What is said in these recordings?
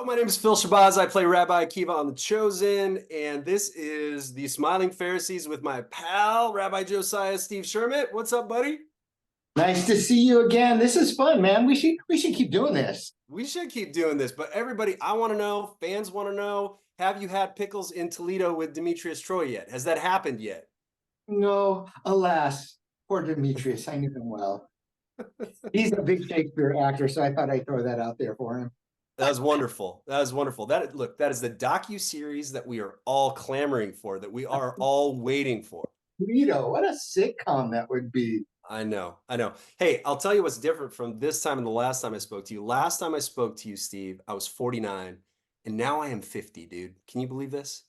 My name is Phil Shahbaz. I play Rabbi Akiva on The Chosen, and this is the Smiling Pharisees with my pal, Rabbi Josiah Steve Shermett. What's up, buddy? Nice to see you again. This is fun, man. We should keep doing this. We should keep doing this, but everybody, I want to know, fans want to know, have you had pickles in Toledo with Demetrius Troy yet? Has that happened yet? No, alas, poor Demetrius. I knew him well. He's a big Shakespeare actor, so I thought I'd throw that out there for him. That was wonderful. That was wonderful. That is the docu-series that we are all clamoring for, that we are all waiting for. Toledo, what a sitcom that would be. I know. Hey, I'll tell you what's different from this time and the last time I spoke to you. Last time I spoke to you, Steve, I was 49, and now I am 50, dude. Can you believe this?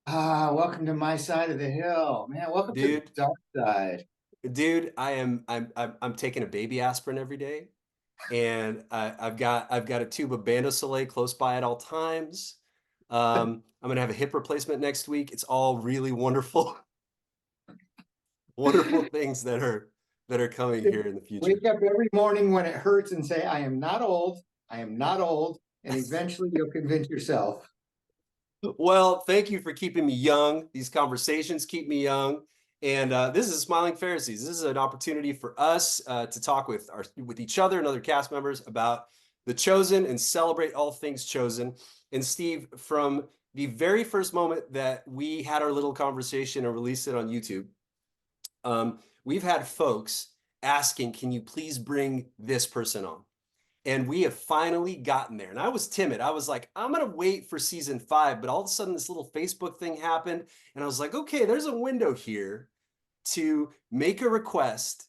Welcome to my side of the hill, man. Welcome to the dark side. Dude, I'm taking a baby aspirin every day, and I've got a tube of Bando Soleil close by at all times. I'm gonna have a hip replacement next week. It's all really wonderful, wonderful things that are coming here in the future. Wake up every morning when it hurts and say, I am not old. I am not old. And eventually you'll convince yourself. Well, thank you for keeping me young. These conversations keep me young. And this is Smiling Pharisees. This is an opportunity for us to talk with each other and other cast members about The Chosen and celebrate all things Chosen. And Steve, from the very first moment that we had our little conversation and released it on YouTube, we've had folks asking, can you please bring this person on? And we have finally gotten there. And I was timid. I was like, I'm going to wait for season 5. But all of a sudden, this little Facebook thing happened. And I was like, okay, there's a window here to make a request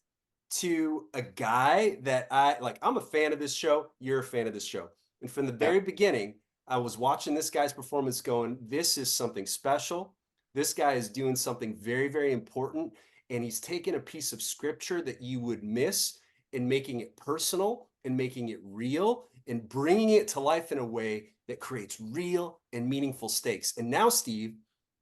to a guy that I'm a fan of this show. You're a fan of this show. And from the very beginning, I was watching this guy's performance going, this is something special. This guy is doing something very, very important. And he's taking a piece of scripture that you would miss and making it personal and making it real and bringing it to life in a way that creates real and meaningful stakes. And now, Steve,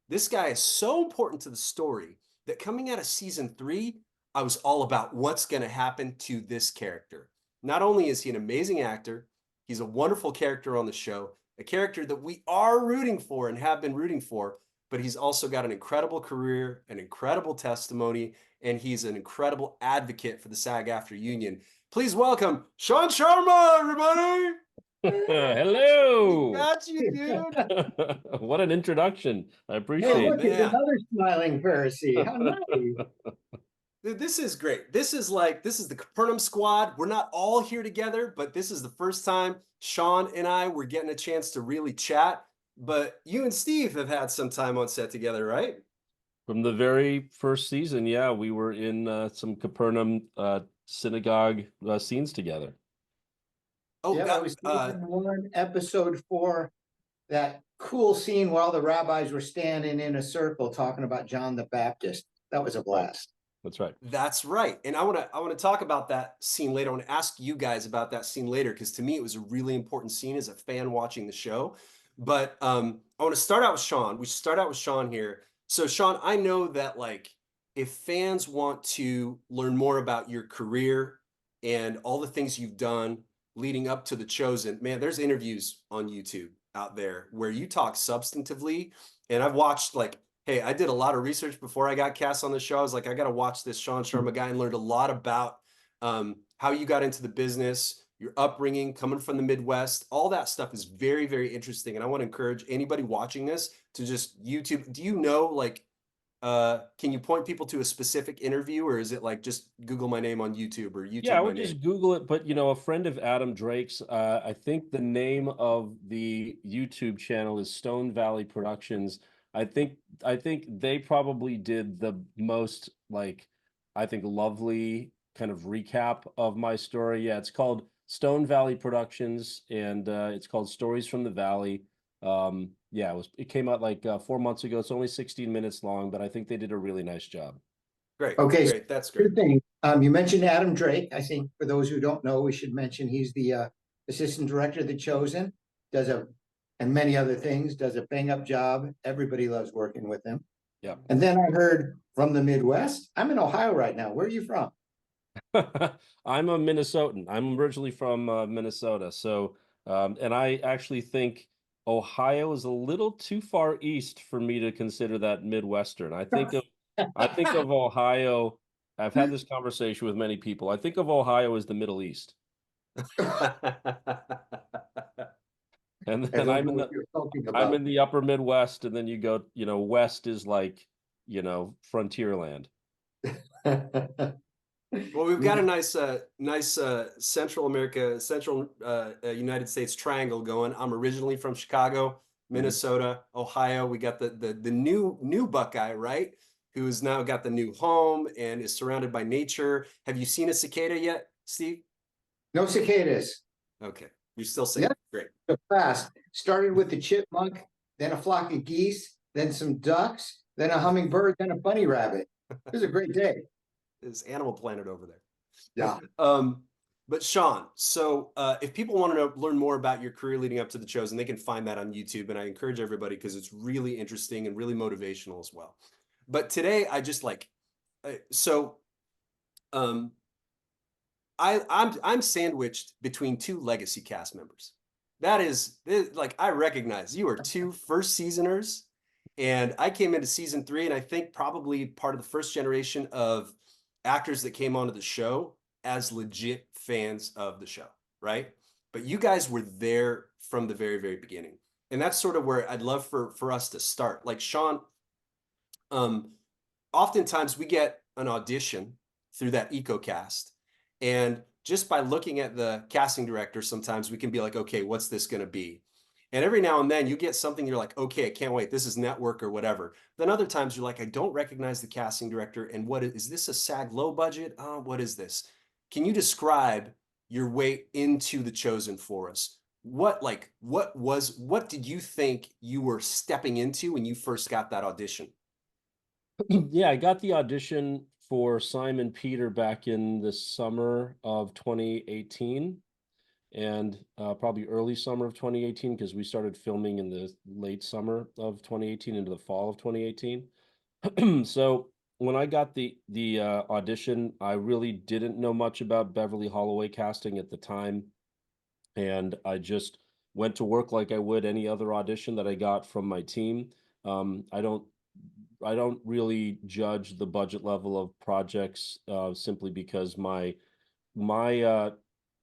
this guy is so important to the story that coming out of season 3, I was all about what's going to happen to this character. Not only is he an amazing actor, he's a wonderful character on the show, a character that we are rooting for and have been rooting for, but he's also got an incredible career, an incredible testimony, and he's an incredible advocate for the SAG-AFTRA union. Please welcome Shaan Sharma, everybody. Hello. Got you, dude. What an introduction. I appreciate it. Look, it's another Smiling Pharisee. How nice. Dude, this is great. This is the Capernaum squad. We're not all here together, but this is the first time Shaan and I were getting a chance to really chat. But you and Steve have had some time on set together, right? From the very first season, yeah, we were in some Capernaum synagogue scenes together. Oh, yeah, that was season 1, episode 4. That cool scene where all the rabbis were standing in a circle talking about John the Baptist. That was a blast. That's right. That's right. And I want to talk about that scene later. I want to ask you guys about that scene later, because to me it was a really important scene as a fan watching the show. But I want to start out with Shaan. We should start out with Shaan here. So Shaan, I know that if fans want to learn more about your career and all the things you've done leading up to The Chosen, man, there's interviews on YouTube out there where you talk substantively. And I've watched hey, I did a lot of research before I got cast on the show. I was like, I got to watch this Shaan Sharma guy, and learned a lot about how you got into the business, your upbringing, coming from the Midwest. All that stuff is very, very interesting. And I want to encourage anybody watching this to just YouTube. Do you know, can you point people to a specific interview, or is it just Google my name on YouTube or YouTube? Yeah, I would just Google it. But, a friend of Adam Drake's, I think the name of the YouTube channel is Stone Valley Productions. I think they probably did the most lovely kind of recap of my story. Yeah, it's called Stone Valley Productions, and it's called Stories from the Valley. Yeah, it came out 4 months ago. It's only 16 minutes long, but I think they did a really nice job. Great. Okay, great. That's great. Good thing. You mentioned Adam Drake. I think for those who don't know, we should mention he's the assistant director of The Chosen. And many other things, does a bang-up job. Everybody loves working with him. Yeah. And then I heard from the Midwest. I'm in Ohio right now. Where are you from? I'm a Minnesotan. I'm originally from Minnesota. So And I actually think Ohio is a little too far east for me to consider that Midwestern. I think of Ohio. I've had this conversation with many people. I think of Ohio as the Middle East. And I then don't know what you're talking I'm about. in the upper Midwest, and then you go, west is like, frontier land. Well, we've got a nice Central America, Central United States triangle going. I'm originally from Chicago, Minnesota, Ohio. We got the new Buckeye, right? Who's now got the new home and is surrounded by nature. Have you seen a cicada yet, Steve? No cicadas. Okay, you're still Yeah, safe. Great. so fast. Started with the chipmunk, then a flock of geese, then some ducks, then a hummingbird, then a bunny rabbit. It was a great day. It's Animal Planet over there. Yeah. But Shaan, so if people want to learn more about your career leading up to The Chosen, they can find that on YouTube. And I encourage everybody because it's really interesting and really motivational as well. But today I just um, I'm sandwiched between two legacy cast members. That is like I recognize you are two first seasoners, and I came into season 3, and I think probably part of the first generation of actors that came onto the show as legit fans of the show, right? But you guys were there from the very, very beginning. And that's sort of where I'd love for us to start. Like Shaan, oftentimes we get an audition through that EcoCast. And just by looking at the casting director, sometimes we can be like, okay, what's this going to be? And every now and then you get something you're like, okay, I can't wait. This is network or whatever. Then other times you're like, I don't recognize the casting director. And what is this a SAG low budget? Oh, what is this? Can you describe your way into The Chosen for us? What did you think you were stepping into when you first got that audition? Yeah, I got the audition for Simon Peter back in the summer of 2018, and probably early summer of 2018, because we started filming in the late summer of 2018 into the fall of 2018. So when I got the audition, I really didn't know much about Beverly Holloway casting at the time, and I just went to work like I would any other audition that I got from my team. Um, I don't I don't really judge the budget level of projects simply because my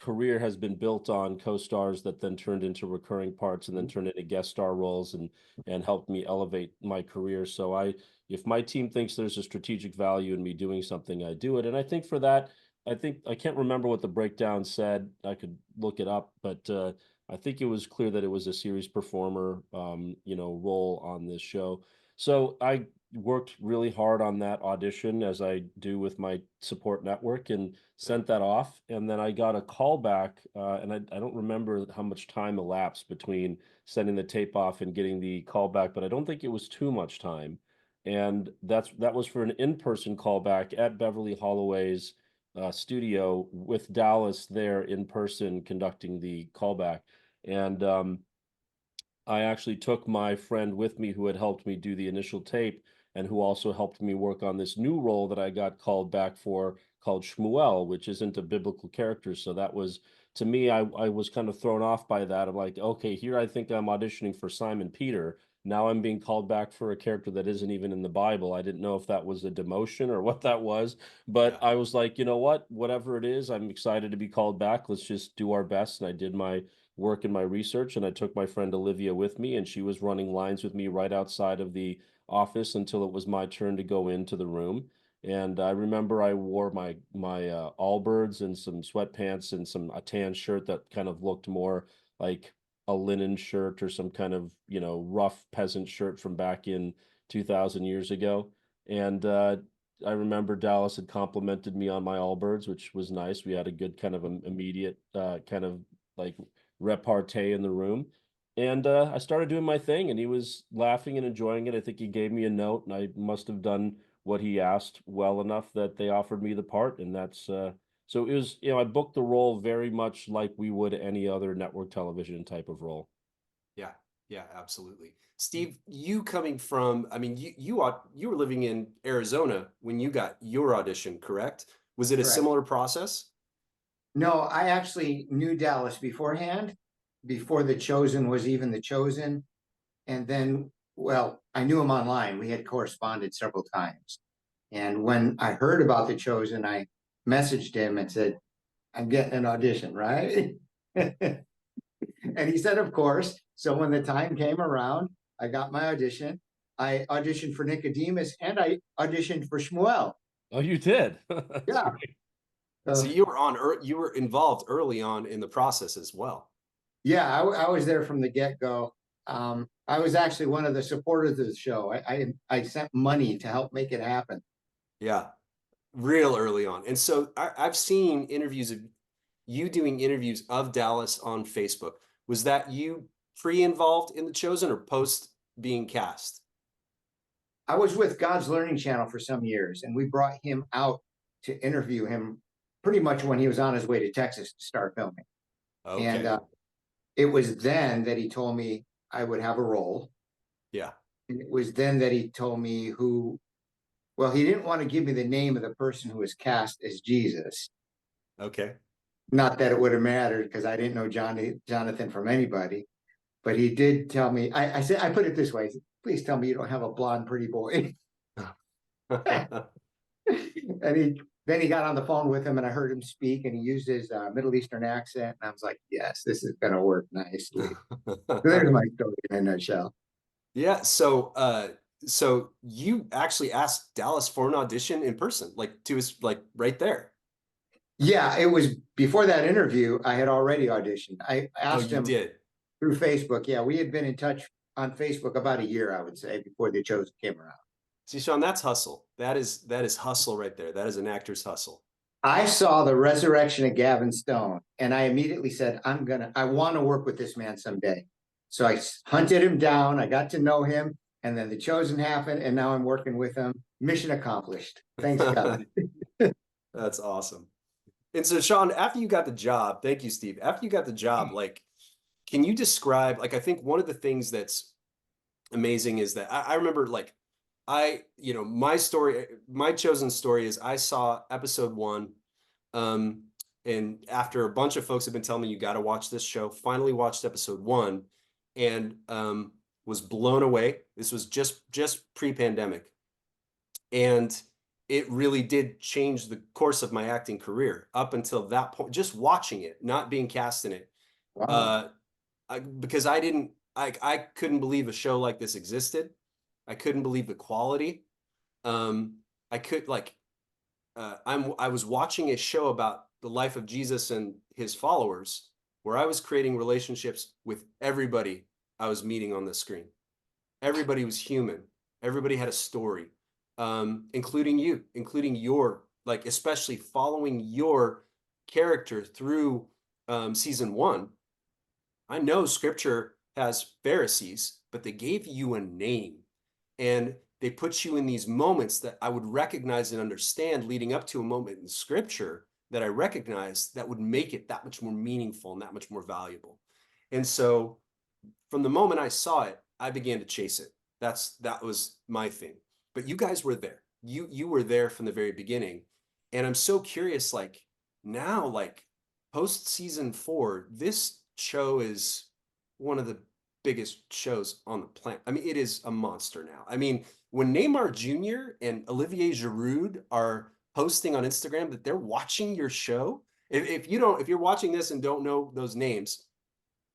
career has been built on co-stars that then turned into recurring parts and then turned into guest star roles and helped me elevate my career. So if my team thinks there's a strategic value in me doing something, I do it. And I think for that, I can't remember what the breakdown said. I could look it up, but I think it was clear that it was a series performer, role on this show. So I worked really hard on that audition, as I do with my support network, and sent that off. And then I got a call back, and I don't remember how much time elapsed between sending the tape off and getting the call back, but I don't think it was too much time. And that was for an in-person callback at Beverly Holloway's studio, with Dallas there in person conducting the callback. And I actually took my friend with me who had helped me do the initial tape and who also helped me work on this new role that I got called back for, called Shmuel, which isn't a biblical character. So that was, to me, I was kind of thrown off by that. I'm like, okay, here I think I'm auditioning for Simon Peter. Now I'm being called back for a character that isn't even in the Bible. I didn't know if that was a demotion or what that was, but Yeah. I was like, you know what? Whatever it is, I'm excited to be called back. Let's just do our best. And I did my work and my research, and I took my friend Olivia with me, and she was running lines with me right outside of the office until it was my turn to go into the room. And I remember I wore my Allbirds and some sweatpants and a tan shirt that kind of looked more like a linen shirt or some kind of rough peasant shirt from back in 2000 years ago. And I remember Dallas had complimented me on my Allbirds, which was nice. We had a good kind of immediate kind of like repartee in the room. And I started doing my thing, and he was laughing and enjoying it. I think he gave me a note, and I must have done what he asked well enough that they offered me the part. And that's so it was, I booked the role very much like we would any other network television type of role. Yeah, yeah, absolutely. Steve, you coming from, I mean, you were living in Arizona when you got your audition, correct? Was it a Correct. similar process? No, I actually knew Dallas beforehand. before The Chosen was even The Chosen. And then, well, I knew him online. We had corresponded several times. And when I heard about The Chosen, I messaged him and said, I'm getting an audition, right? And he said, of course. So when the time came around, I got my audition. I auditioned for Nicodemus and I auditioned for Shmuel. Oh, you did. That's Yeah. great. So you were involved early on in the process as well. Yeah, I was there from the get-go. I was actually one of the supporters of the show. I sent money to help make it happen. Yeah, real early on. And so I've seen interviews of you doing interviews of Dallas on Facebook. Was that you pre-involved in The Chosen or post being cast? I was with God's Learning Channel for some years, and we brought him out to interview him pretty much when he was on his way to Texas to start filming. Okay. And it was then that he told me I would have a role. Yeah. And it was then that he told me well, he didn't want to give me the name of the person who was cast as Jesus. Okay. Not that it would have mattered because I didn't know Jonathan from anybody, but he did tell me, I said, I put it this way, please tell me you don't have a blonde, pretty boy. And then he got on the phone with him and I heard him speak and he used his Middle Eastern accent. And I was like, yes, this is going to work nicely. So there's my story in a nutshell. Yeah. So you actually asked Dallas for an audition in person, like to his, like right there. Yeah, it was before that interview. I had already auditioned. I Oh, asked you him did. through Facebook. Yeah, we had been in touch on Facebook about a year, I would say, before The Chosen came around. See, Shaan, that's hustle. That is hustle right there. That is an actor's hustle. I saw the resurrection of Gavin Stone, and I immediately said, I want to work with this man someday. So I hunted him down. I got to know him, and then The Chosen happened, and now I'm working with him. Mission accomplished. Thanks, God. That's awesome. And so, Shaan, after you got the job, thank you, Steve. After you got the job, like, can you describe, like, I think one of the things that's amazing is that I remember, like, my story, my Chosen story is I saw episode 1. And after a bunch of folks have been telling me, you got to watch this show, finally watched episode 1 and was blown away. This was just pre-pandemic. And it really did change the course of my acting career up until that point, just watching it, not being cast in it. Wow. Because I couldn't believe a show like this existed. I couldn't believe the quality. I was watching a show about the life of Jesus and his followers, where I was creating relationships with everybody I was meeting on the screen. Everybody was human. Everybody had a story, including you, including your, like, especially following your character through season 1. I know scripture has Pharisees, but they gave you a name and they put you in these moments that I would recognize and understand leading up to a moment in scripture that I recognized that would make it that much more meaningful and that much more valuable. And so from the moment I saw it, I began to chase it. That was my thing. But you guys were there. You were there from the very beginning. And I'm so curious, like now, like post season 4, this show is one of the biggest shows on the planet. I mean, it is a monster now. I mean, when Neymar Jr. and Olivier Giroud are posting on Instagram that they're watching your show, if you're watching this and don't know those names,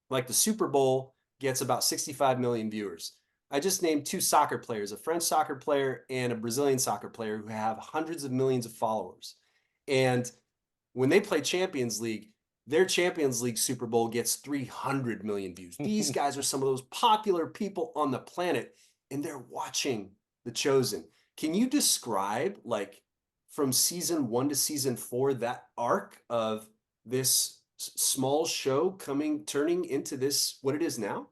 like the Super Bowl gets about 65 million viewers. I just named 2 soccer players, a French soccer player and a Brazilian soccer player who have hundreds of millions of followers. And when they play Champions League, their Champions League Super Bowl gets 300 million views. These guys are some of those popular people on the planet, and they're watching The Chosen. Can you describe, like, from season 1 to season 4, that arc of this small show turning into this, what it is now?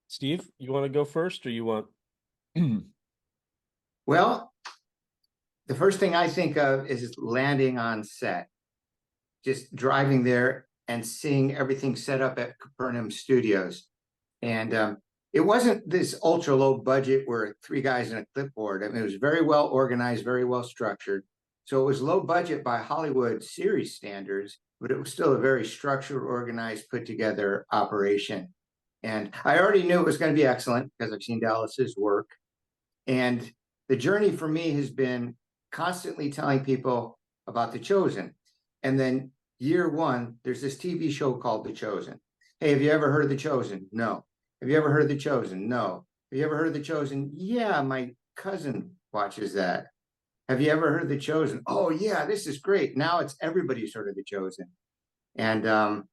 Steve, you want to go first or you want? Well, the first thing I think of is landing on set, just driving there and seeing everything set up at Capernaum Studios. And it wasn't this ultra low budget where 3 guys in a clipboard. I mean, it was very well organized, very well structured. So it was low budget by Hollywood series standards, but it was still a very structured, organized, put together operation. And I already knew it was going to be excellent because I've seen Dallas's work. And the journey for me has been constantly telling people about The Chosen. And then year one, there's this TV show called The Chosen. Hey, have you ever heard of The Chosen? No. Have you ever heard of The Chosen? No. Have you ever heard of The Chosen? Yeah, my cousin watches that. Have you ever heard of The Chosen? Oh yeah, this is great. Now it's everybody's heard of The Chosen. And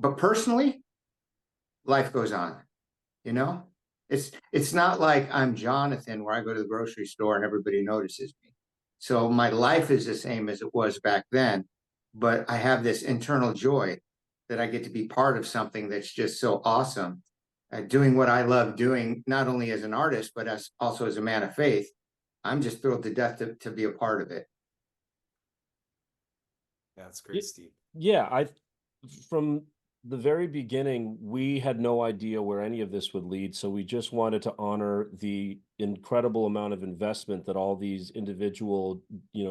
but personally, life goes on, you know? It's not like I'm Jonathan where I go to the grocery store and everybody notices me. So my life is the same as it was back then, but I have this internal joy that I get to be part of something that's just so awesome. Doing what I love doing, not only as an artist, but as also as a man of faith. I'm just thrilled to death to be a part of it. That's great, Steve. Yeah, from the very beginning, we had no idea where any of this would lead. So we just wanted to honor the incredible amount of investment that all these individual,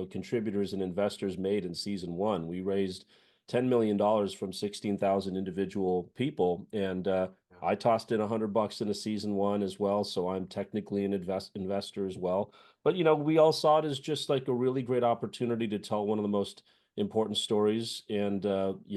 contributors and investors made in season one. We raised $10 million from 16,000 individual people. And I tossed in $100 into season one as well. So I'm technically an investor as well. But, we all saw it as just like a really great opportunity to tell one of the most important stories and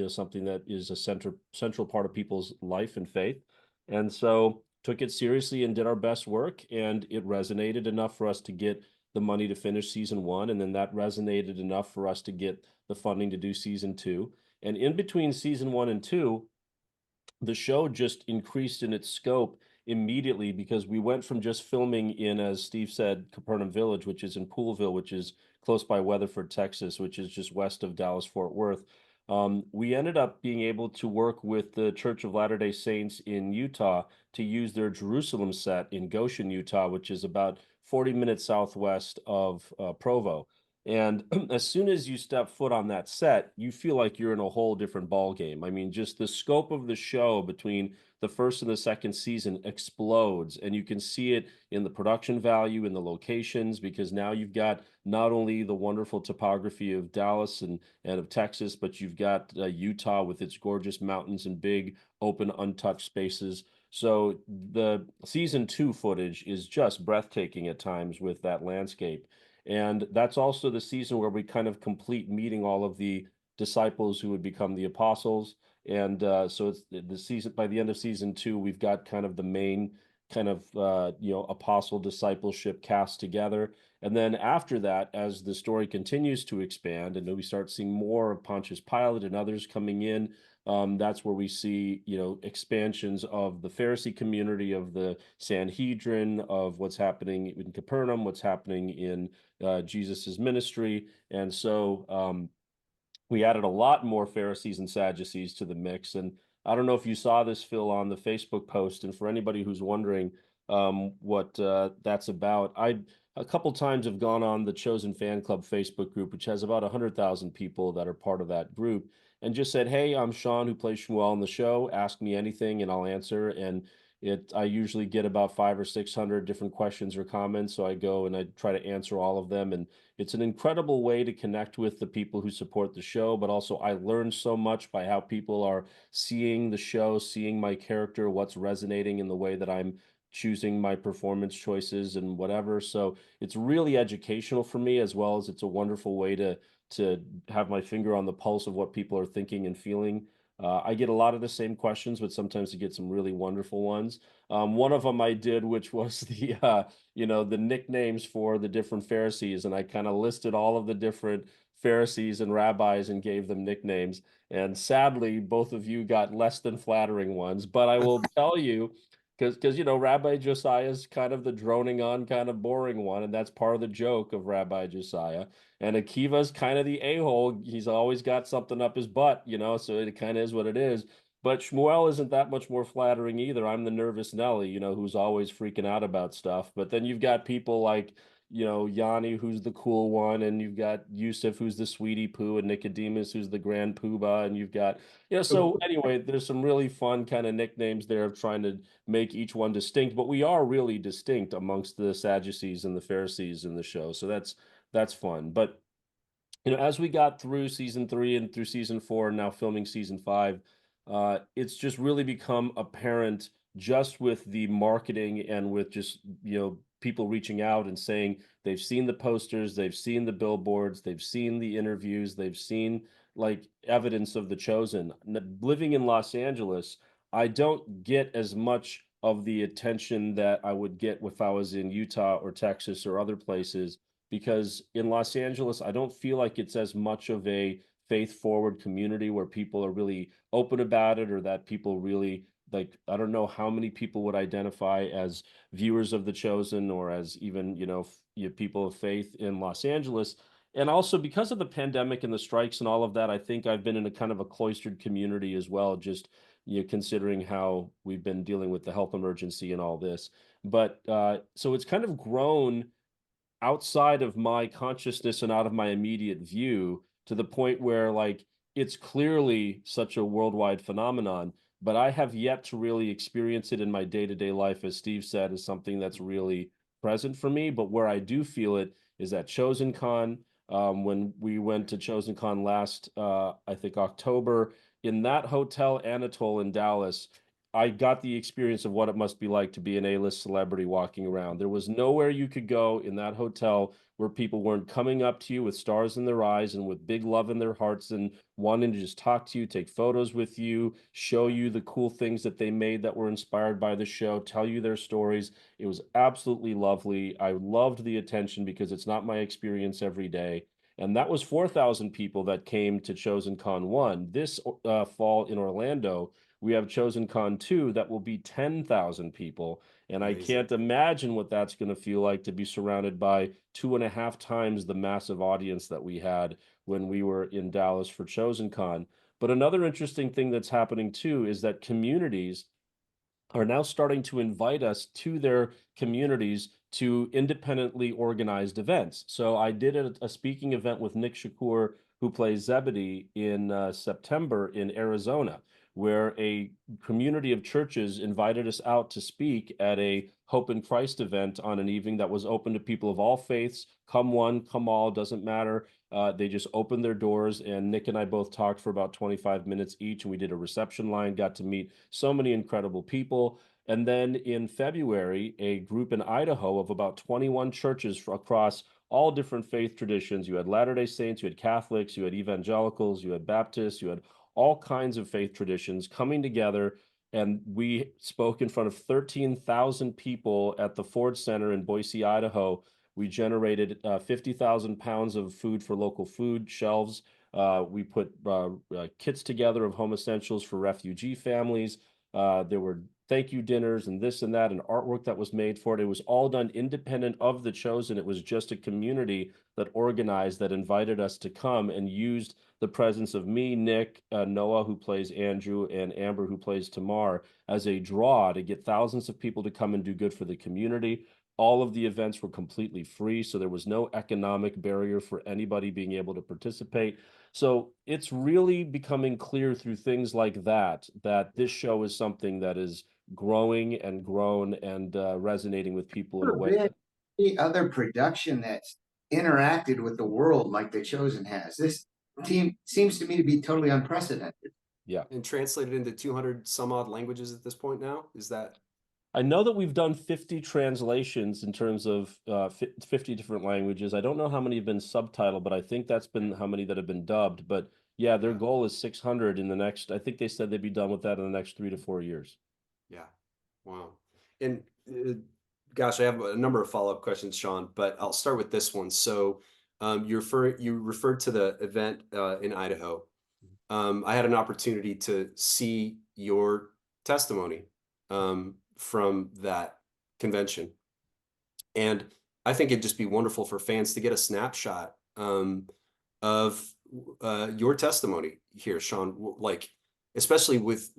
something that is a central part of people's life and faith. And so took it seriously and did our best work, and it resonated enough for us to get the money to finish season one, and then that resonated enough for us to get the funding to do season two. And in between season one and two, the show just increased in its scope immediately, because we went from just filming in, as Steve said, Capernaum Village, which is in Poolville, which is close by Weatherford, Texas, which is just west of Dallas, Fort Worth. We ended up being able to work with the Church of Latter-day Saints in Utah to use their Jerusalem set in Goshen, Utah, which is about 40 minutes southwest of Provo. And as soon as you step foot on that set, you feel like you're in a whole different ball game. I mean, just the scope of the show between the first and the second season explodes, and you can see it in the production value, in the locations, because now you've got not only the wonderful topography of Dallas and of Texas, but you've got Utah with its gorgeous mountains and big open untouched spaces. So the season two footage is just breathtaking at times with that landscape. And that's also the season where we kind of complete meeting all of the disciples who would become the apostles. And so it's the season, by the end of season two, we've got kind of the main kind of apostle discipleship cast together. And then after that, as the story continues to expand and we start seeing more of Pontius Pilate and others coming in, that's where we see, expansions of the Pharisee community, of the Sanhedrin, of what's happening in Capernaum, what's happening in Jesus's ministry. And so we added a lot more Pharisees and Sadducees to the mix. And I don't know if you saw this, Phil, on the Facebook post. And for anybody who's wondering what that's about, I a couple times have gone on the Chosen Fan Club Facebook group, which has about 100,000 people that are part of that group, and just said, "Hey, I'm Shaan who plays Shmuel on the show. Ask me anything and I'll answer." And I usually get about 500 or 600 different questions or comments. So I go and I try to answer all of them. And it's an incredible way to connect with the people who support the show, but also I learned so much by how people are seeing the show, seeing my character, what's resonating in the way that I'm choosing my performance choices and whatever. So it's really educational for me, as well as it's a wonderful way to have my finger on the pulse of what people are thinking and feeling. I get a lot of the same questions, but sometimes you get some really wonderful ones. One of them I did, which was the nicknames for the different Pharisees, and I kind of listed all of the different Pharisees and rabbis and gave them nicknames. And sadly, both of you got less than flattering ones. But I will tell you, because Rabbi Josiah is kind of the droning on, kind of boring one, and that's part of the joke of Rabbi Josiah. And Akiva's kind of the a-hole. He's always got something up his butt, so it kind of is what it is. But Shmuel isn't that much more flattering either. I'm the nervous Nelly, who's always freaking out about stuff. But then you've got people like, Yanni, who's the cool one, and you've got Yusuf, who's the sweetie poo, and Nicodemus, who's the grand poobah, and you've got, so anyway, there's some really fun kind of nicknames there of trying to make each one distinct, but we are really distinct amongst the Sadducees and the Pharisees in the show. So that's fun. But as we got through season 3 and through season 4, and now filming season 5, it's just really become apparent, just with the marketing and with just, people reaching out and saying they've seen the posters, they've seen the billboards, they've seen the interviews, they've seen like evidence of The Chosen. Living in Los Angeles, I don't get as much of the attention that I would get if I was in Utah or Texas or other places, because in Los Angeles, I don't feel like it's as much of a faith forward community where people are really open about it, or that people really like, I don't know how many people would identify as viewers of The Chosen, or as even, people of faith in Los Angeles. And also because of the pandemic and the strikes and all of that, I think I've been in a kind of a cloistered community as well, just, considering how we've been dealing with the health emergency and all this. But so it's kind of grown outside of my consciousness and out of my immediate view, to the point where like it's clearly such a worldwide phenomenon, but I have yet to really experience it in my day-to-day life, as Steve said, is something that's really present for me. But where I do feel it is at Chosen Con. When we went to Chosen Con last, I think October, in that hotel Anatole in Dallas, I got the experience of what it must be like to be an A-list celebrity walking around. There was nowhere you could go in that hotel where people weren't coming up to you with stars in their eyes and with big love in their hearts and wanting to just talk to you, take photos with you, show you the cool things that they made that were inspired by the show, tell you their stories. It was absolutely lovely. I loved the attention because it's not my experience every day. And that was 4,000 people that came to Chosen Con 1. This fall in Orlando, we have Chosen Con 2 that will be 10,000 people. And I Amazing. can't imagine what that's going to feel like to be surrounded by 2.5 times the massive audience that we had when we were in Dallas for Chosen Con. But another interesting thing that's happening too is that communities are now starting to invite us to their communities to independently organized events. So I did a speaking event with Nick Shakur, who plays Zebedee, in September in Arizona, where a community of churches invited us out to speak at a Hope in Christ event on an evening that was open to people of all faiths. Come one, come all, doesn't matter. They just opened their doors, and Nick and I both talked for about 25 minutes each, and we did a reception line, got to meet so many incredible people. And then in February, a group in Idaho of about 21 churches across all different faith traditions. You had Latter-day Saints, you had Catholics, you had evangelicals, you had Baptists, you had all kinds of faith traditions coming together. And we spoke in front of 13,000 people at the Ford Center in Boise, Idaho. We generated 50,000 pounds of food for local food shelves. We put kits together of home essentials for refugee families. There were thank you dinners and this and that, and artwork that was made for it. It was all done independent of The Chosen. It was just a community that organized, that invited us to come, and used the presence of me, Nick, Noah, who plays Andrew, and Amber, who plays Tamar, as a draw to get thousands of people to come and do good for the community. All of the events were completely free, so there was no economic barrier for anybody being able to participate. So it's really becoming clear through things like that, that this show is something that is growing and grown and resonating with people in a way. Any other production that's interacted with the world like The Chosen has. This team seems to me to be totally unprecedented. Yeah. And translated into 200 some odd languages at this point now? Is that? I know that we've done 50 translations in terms of 50 different languages. I don't know how many have been subtitled, but I think that's been how many that have been dubbed. But yeah, their goal is 600 in the next, I think they said they'd be done with that in the next 3 to 4 years. Yeah. Wow. And gosh, I have a number of follow-up questions, Shaan, but I'll start with this one. So you referred to the event in Idaho. I had an opportunity to see your testimony from that convention. And I think it'd just be wonderful for fans to get a snapshot of your testimony here, Shaan. Like, especially with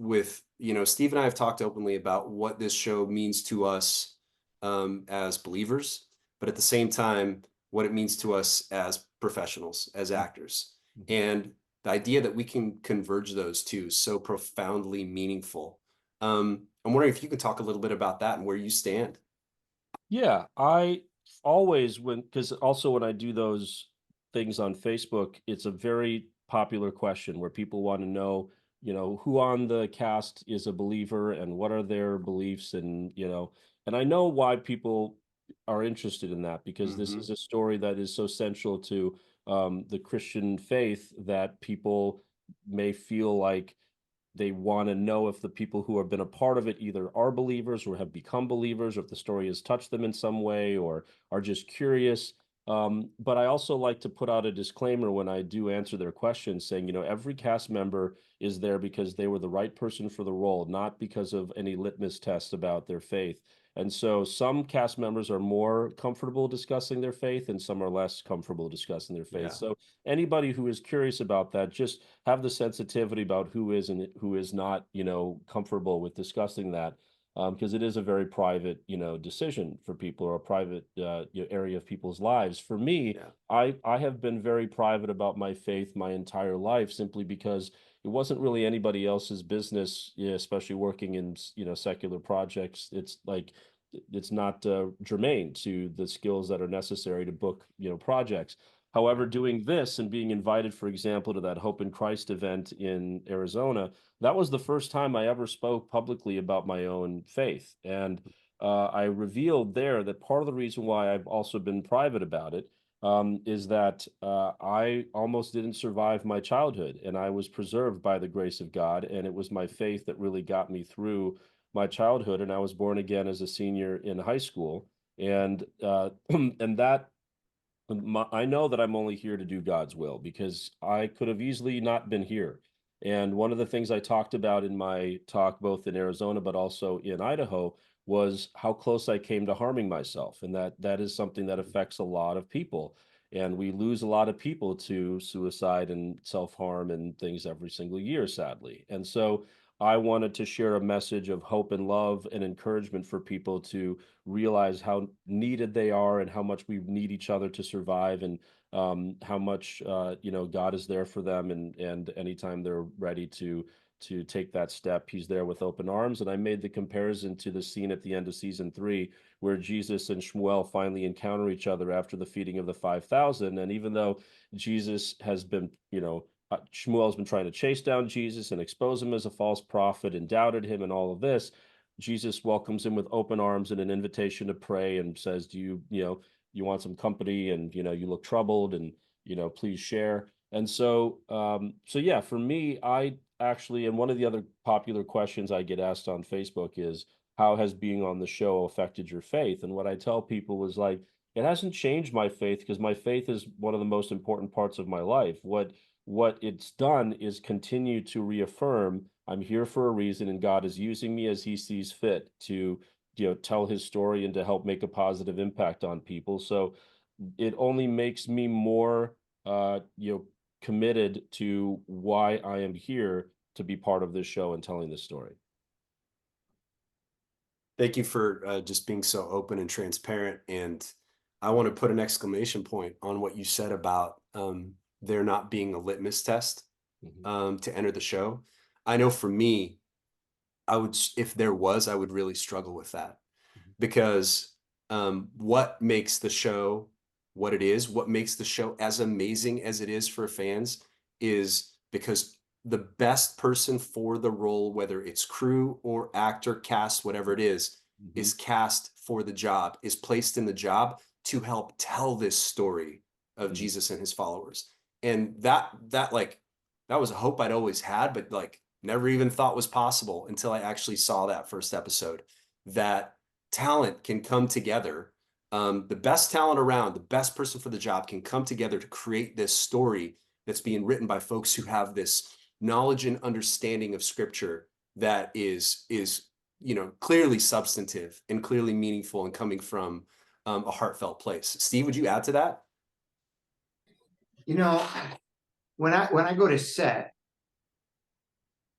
Steve and I have talked openly about what this show means to us as believers, but at the same time, what it means to us as professionals, as actors. And the idea that we can converge those two is so profoundly meaningful. I'm wondering if you could talk a little bit about that and where you stand. Yeah, always because also when I do those things on Facebook, it's a very popular question where people want to know, who on the cast is a believer and what are their beliefs, and I know why people are interested in that, because this is a story that is so central to the Christian faith that people may feel like they want to know if the people who have been a part of it either are believers or have become believers, or if the story has touched them in some way, or are just curious. But I also like to put out a disclaimer when I do answer their questions, saying, every cast member is there because they were the right person for the role, not because of any litmus test about their faith. And so some cast members are more comfortable discussing their faith and some are less comfortable discussing their faith. Yeah. So anybody who is curious about that, just have the sensitivity about who is and who is not, comfortable with discussing that, because it is a very private, decision for people, or a private area of people's lives. For me, Yeah. I have been very private about my faith my entire life, simply because it wasn't really anybody else's business, especially working in, secular projects. It's not germane to the skills that are necessary to book, projects. However, doing this and being invited, for example, to that Hope in Christ event in Arizona, that was the first time I ever spoke publicly about my own faith. And I revealed there that part of the reason why I've also been private about it is that I almost didn't survive my childhood, and I was preserved by the grace of God. And it was my faith that really got me through my childhood. And I was born again as a senior in high school. And and that I know that I'm only here to do God's will, because I could have easily not been here. And one of the things I talked about in my talk, both in Arizona but also in Idaho, was how close I came to harming myself. And that is something that affects a lot of people. And we lose a lot of people to suicide and self-harm and things every single year, sadly. And so I wanted to share a message of hope and love and encouragement for people to realize how needed they are and how much we need each other to survive, and how much God is there for them, and anytime they're ready to take that step, He's there with open arms. And I made the comparison to the scene at the end of season 3 where Jesus and Shmuel finally encounter each other after the feeding of the 5,000. And even though Jesus has been, Shmuel's been trying to chase down Jesus and expose him as a false prophet and doubted him and all of this, Jesus welcomes him with open arms and an invitation to pray, and says, do you want some company? And, you look troubled, and, please share. And so, yeah, for me, I actually, and one of the other popular questions I get asked on Facebook is, how has being on the show affected your faith? And what I tell people is, like, it hasn't changed my faith, because my faith is one of the most important parts of my life. What it's done is continue to reaffirm I'm here for a reason, and God is using me as He sees fit to, tell His story and to help make a positive impact on people. So it only makes me more, committed to why I am here to be part of this show and telling this story. Thank you for just being so open and transparent. And I want to put an exclamation point on what you said about there not being a litmus test to enter the show. I know for me, if there was, I would really struggle with that, because what makes the show what it is, what makes the show as amazing as it is for fans, is because the best person for the role, whether it's crew or actor, cast, whatever it is cast for the job, is placed in the job to help tell this story of Jesus and His followers. And that was a hope I'd always had, but like never even thought was possible until I actually saw that first episode, that talent can come together. The best talent around, the best person for the job, can come together to create this story that's being written by folks who have this knowledge and understanding of Scripture that is clearly substantive and clearly meaningful and coming from a heartfelt place. Steve, would you add to that? When I go to set,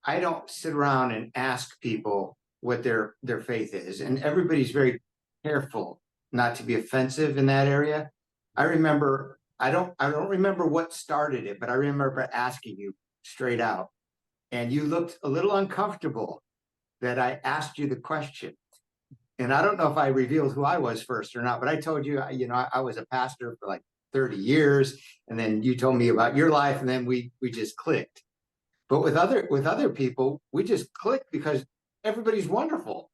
I don't sit around and ask people what their faith is, and everybody's very careful not to be offensive in that area. I don't remember what started it, but I remember asking you straight out, and you looked a little uncomfortable that I asked you the question. and I don't know if I revealed who I was first or not, but I told you, I was a pastor for like 30 years, and then you told me about your life, and then we just clicked. But with other people, we just click because everybody's wonderful.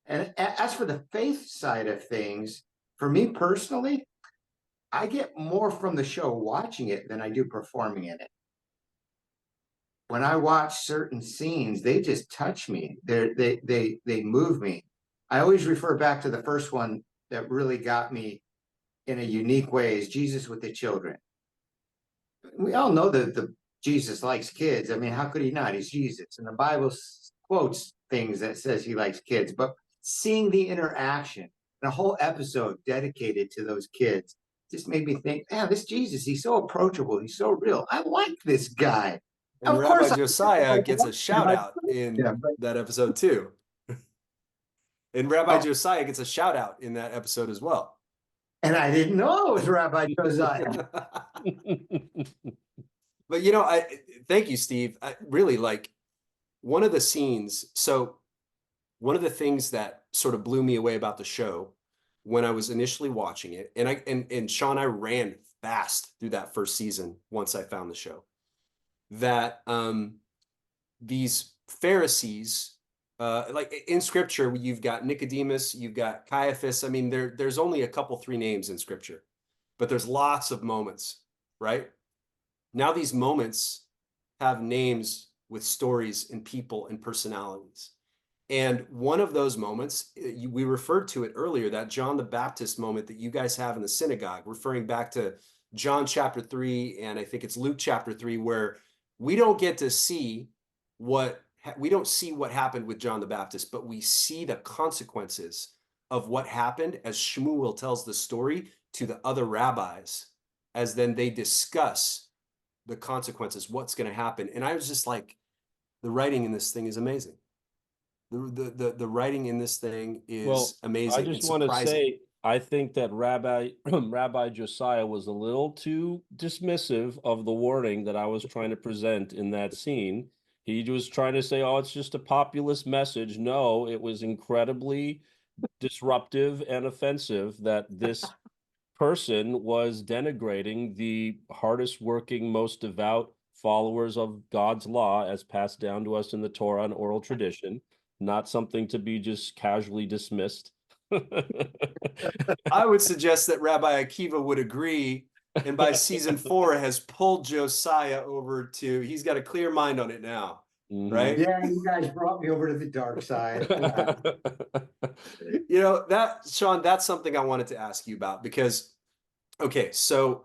And as for the faith side of things, for me personally, I get more from the show watching it than I do performing in it. When I watch certain scenes, they just touch me. They move me. I always refer back to the first one that really got me in a unique way is Jesus with the children. We all know that the Jesus likes kids. I mean, how could he not? He's Jesus. And the Bible quotes things that says he likes kids, but seeing the interaction and a whole episode dedicated to those kids just made me think, man, this Jesus, he's so approachable. He's so real. I like this guy. And Of Rabbi course, Josiah gets a shout out in yeah, that episode too. And Rabbi Josiah gets a shout out in that episode as well. and I didn't know it was Rabbi Josiah. But I thank you, Steve. I really like one of the scenes. So one of the things that sort of blew me away about the show when I was initially watching it, and Sean, I ran fast through that first season once I found the show, that these Pharisees, like in scripture, you've got Nicodemus, you've got Caiaphas. I mean, there's only a couple, three names in scripture, but there's lots of moments, right? Now these moments have names with stories and people and personalities. And one of those moments, we referred to it earlier, that John the Baptist moment that you guys have in the synagogue, referring back to John chapter 3, and I think it's Luke chapter 3, where we don't get to see what happened with John the Baptist, but we see the consequences of what happened as Shmuel tells the story to the other rabbis, as then they discuss the consequences, what's going to happen. And I was just like, the writing in this thing is amazing. The writing in this thing is amazing. I just want to say, I think that Rabbi Josiah was a little too dismissive of the warning that I was trying to present in that scene. He was trying to say, oh, it's just a populist message. No, it was incredibly disruptive and offensive that this person was denigrating the hardest working, most devout followers of God's law as passed down to us in the Torah and oral tradition, not something to be just casually dismissed. I would suggest that Rabbi Akiva would agree, and by season 4 has pulled Josiah over to, he's got a clear mind on it now, right? Yeah, you guys brought me over to the dark side. That, Sean, that's something I wanted to ask you about because, okay, so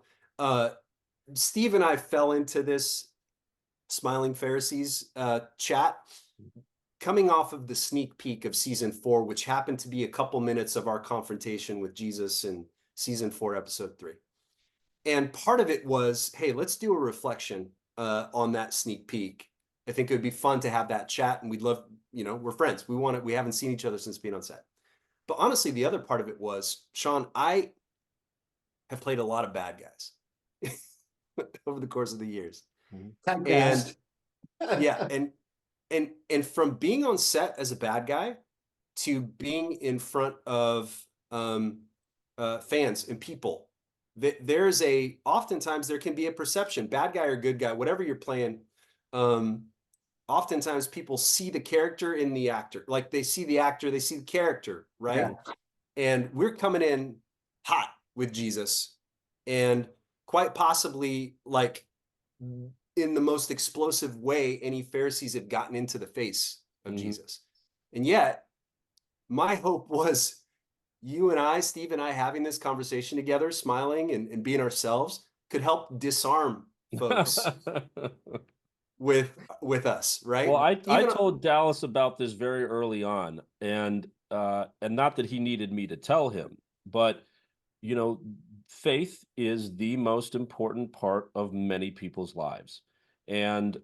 Steve and I fell into this Smiling Pharisees chat coming off of the sneak peek of season 4, which happened to be a couple minutes of our confrontation with Jesus in season 4, episode 3. And part of it was, hey, let's do a reflection on that sneak peek. I think it would be fun to have that chat, and we'd love, we're friends. We haven't seen each other since being on set. But honestly, the other part of it was, Sean, I have played a lot of bad guys over the course of the years. And yeah, and from being on set as a bad guy to being in front of fans and people, there's oftentimes there can be a perception, bad guy or good guy, whatever you're playing. Oftentimes people see the character in the actor, like they see the actor, they see the character, right? Yeah. And we're coming in hot with Jesus, and quite possibly like in the most explosive way any Pharisees have gotten into the face of Jesus. And yet my hope was you and I, Steve and I, having this conversation together, smiling and being ourselves, could help disarm folks with us, right? Well, I told Dallas about this very early on, and not that he needed me to tell him, but faith is the most important part of many people's lives. And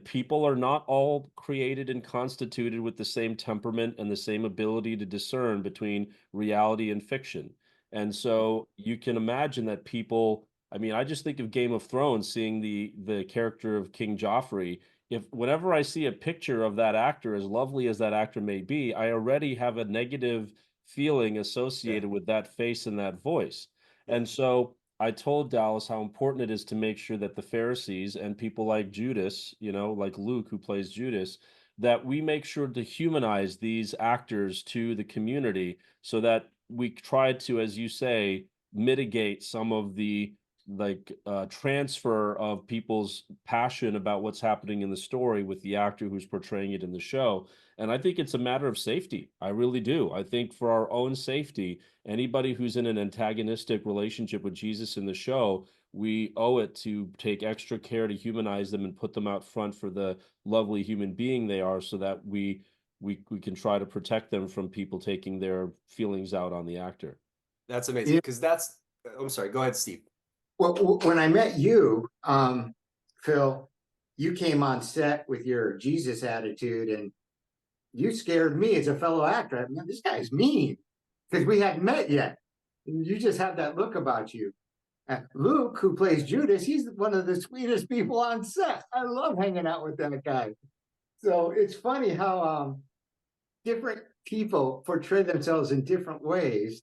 people are not all created and constituted with the same temperament and the same ability to discern between reality and fiction. And so you can imagine that people, I mean, I just think of Game of Thrones, seeing the character of King Joffrey. if whenever I see a picture of that actor, as lovely as that actor may be, I already have a negative feeling Yeah. associated with that face and that voice. Yeah. And so I told Dallas how important it is to make sure that the Pharisees and people like Judas, you know, like Luke, who plays Judas, that we make sure to humanize these actors to the community so that we try to, as you say, mitigate some of the transfer of people's passion about what's happening in the story with the actor who's portraying it in the show. And I think it's a matter of safety. I really do. I think for our own safety, anybody who's in an antagonistic relationship with Jesus in the show, we owe it to take extra care to humanize them and put them out front for the lovely human being they are, so that we can try to protect them from people taking their feelings out on the actor. That's amazing. Because that's, I'm sorry, go ahead, Steve. Well, when I met you, Phil, you came on set with your Jesus attitude, and you scared me as a fellow actor. I mean, this guy's mean, because we hadn't met yet. You just have that look about you. And Luke, who plays Judas, he's one of the sweetest people on set. I love hanging out with that guy. So it's funny how different people portray themselves in different ways.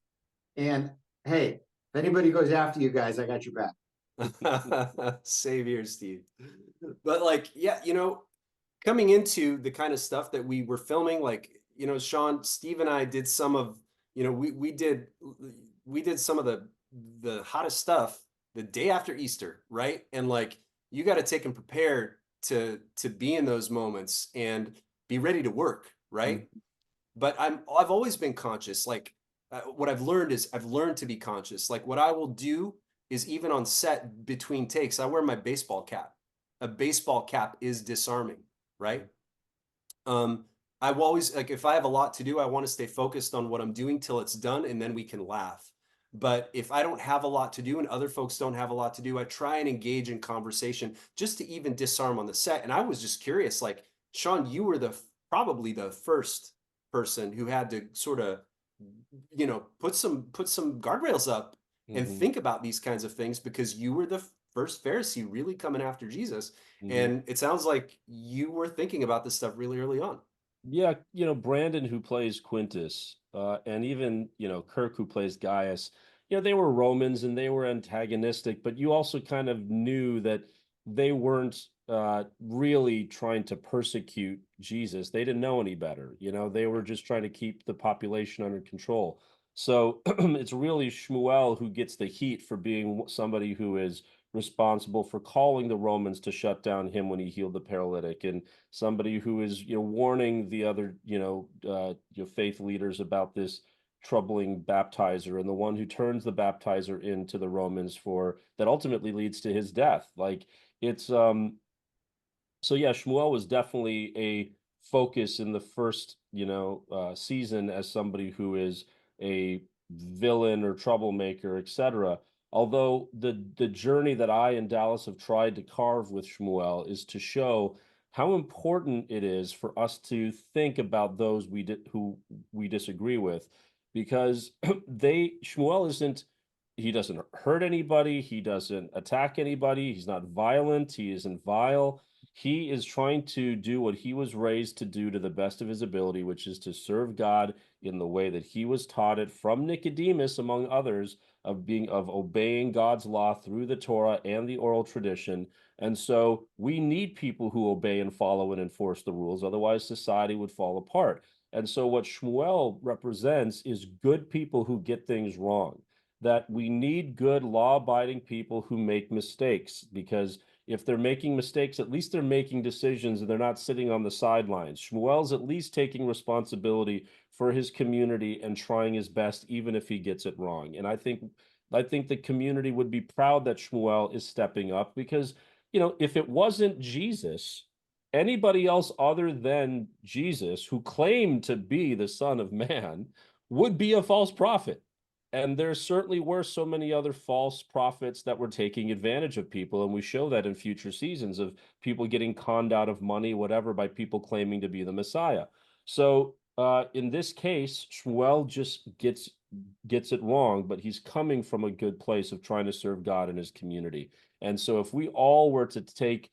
And hey, if anybody goes after you guys, I got your back. Save here, Steve. But like, yeah, you know, coming into the kind of stuff that we were filming, like, you know, Shaan, Steve and I did some of, you know, we did some of the hottest stuff the day after Easter, right? And like, you got to take and prepare to be in those moments and be ready to work, right? But I've always been conscious. Like, what I've learned is I've learned to be conscious. Like, what I will do is, even on set between takes, I wear my baseball cap. A baseball cap is disarming, right? Um, I've always, like, if I have a lot to do, I want to stay focused on what I'm doing till it's done, and then we can laugh. But if I don't have a lot to do and other folks don't have a lot to do, I try and engage in conversation just to even disarm on the set. And I was just curious, like, Shaan, you were probably the first person who had to sort of, you know, put some guardrails up and Mm-hmm. think about these kinds of things, because you were the first Pharisee really coming after Jesus. Mm-hmm. And it sounds like you were thinking about this stuff really early on. Yeah, you know, Brandon, who plays Quintus, and even, you know, Kirk, who plays Gaius, you know, they were Romans and they were antagonistic, but you also kind of knew that they weren't really trying to persecute Jesus. They didn't know any better. You know, they were just trying to keep the population under control. So it's really Shmuel who gets the heat for being somebody who is responsible for calling the Romans to shut down him when he healed the paralytic, and somebody who is, you know, warning the other, faith leaders about this troubling baptizer, and the one who turns the baptizer into the Romans for that ultimately leads to his death. Like, it's so yeah, Shmuel was definitely a focus in the first, season, as somebody who is a villain or troublemaker, etc. Although the journey that I and Dallas have tried to carve with Shmuel is to show how important it is for us to think about those who we disagree with, because Shmuel isn't, he doesn't hurt anybody, he doesn't attack anybody, he's not violent, he isn't vile. He is trying to do what he was raised to do to the best of his ability, which is to serve God in the way that he was taught it from Nicodemus, among others, of obeying God's law through the Torah and the oral tradition. And so we need people who obey and follow and enforce the rules, otherwise society would fall apart. And so what Shmuel represents is good people who get things wrong. That we need good law-abiding people who make mistakes, because if they're making mistakes, at least they're making decisions and they're not sitting on the sidelines. Shmuel's at least taking responsibility for his community and trying his best, even if he gets it wrong. And I think the community would be proud that Shmuel is stepping up, because, you know, if it wasn't Jesus, anybody else other than Jesus who claimed to be the Son of Man would be a false prophet. And there certainly were so many other false prophets that were taking advantage of people. And we show that in future seasons, of people getting conned out of money, whatever, by people claiming to be the Messiah. So in this case, Shmuel just gets it wrong, but he's coming from a good place of trying to serve God and his community. And so if we all were to take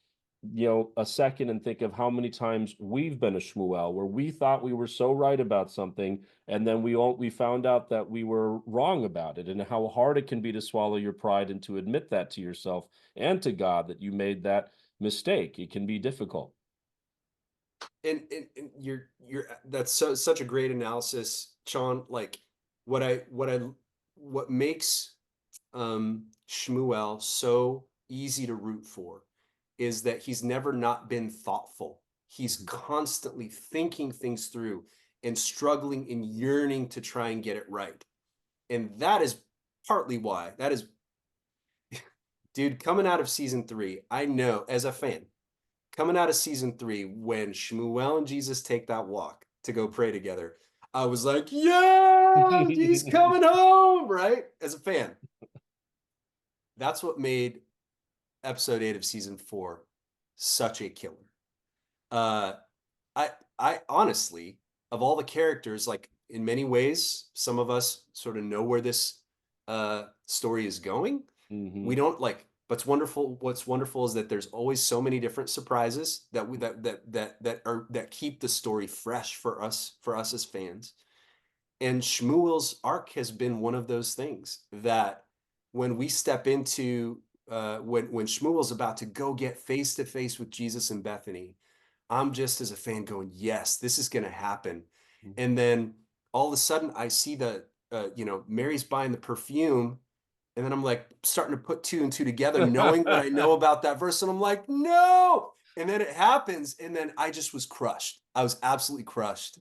a second and think of how many times we've been a Shmuel where we thought we were so right about something, and then we found out that we were wrong about it, and how hard it can be to swallow your pride and to admit that to yourself and to God that you made that mistake. It can be difficult. And you're that's such a great analysis, Sean. Like what makes Shmuel so easy to root for is that he's never not been thoughtful. He's constantly thinking things through and struggling and yearning to try and get it right. And that is partly why, that is, dude, coming out of season 3, I know as a fan, coming out of season 3, when Shmuel and Jesus take that walk to go pray together, I was like, yeah, he's coming home, right? As a fan. That's what made episode 8 of season 4 such a killer. Uh, I honestly, of all the characters, like in many ways, some of us sort of know where this story is going. We don't like. What's wonderful is that there's always so many different surprises that keep the story fresh for us as fans. And Shmuel's arc has been one of those things that when we step into when Shmuel's about to go get face to face with Jesus in Bethany, I'm just as a fan going, yes, this is going to happen. And then all of a sudden I see Mary's buying the perfume, and then I'm like starting to put 2 and 2 together, knowing what I know about that verse. And I'm like, no. And then it happens. And then I just was crushed. I was absolutely crushed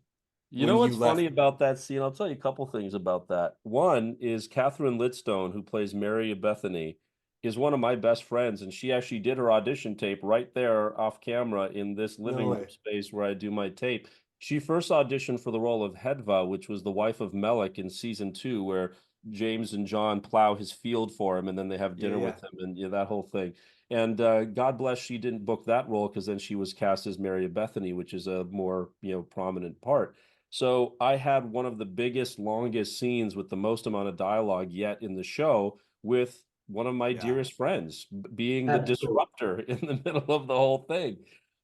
You when know you what's left. funny about that scene? I'll tell you a couple things about that. One is Catherine Lidstone, who plays Mary of Bethany, is one of my best friends, and she actually did her audition tape right there off camera in this No living room way. space where I do my tape. She first auditioned for the role of Hedva, which was the wife of Melech in season 2, where James and John plow his field for him, and then they have Yeah, dinner yeah. with him, and that whole thing. And God bless she didn't book that role, because then she was cast as Mary of Bethany, which is a more prominent part. So I had one of the biggest, longest scenes with the most amount of dialogue yet in the show with one of my Yeah. dearest friends being the Absolutely. disruptor in the middle of the whole thing.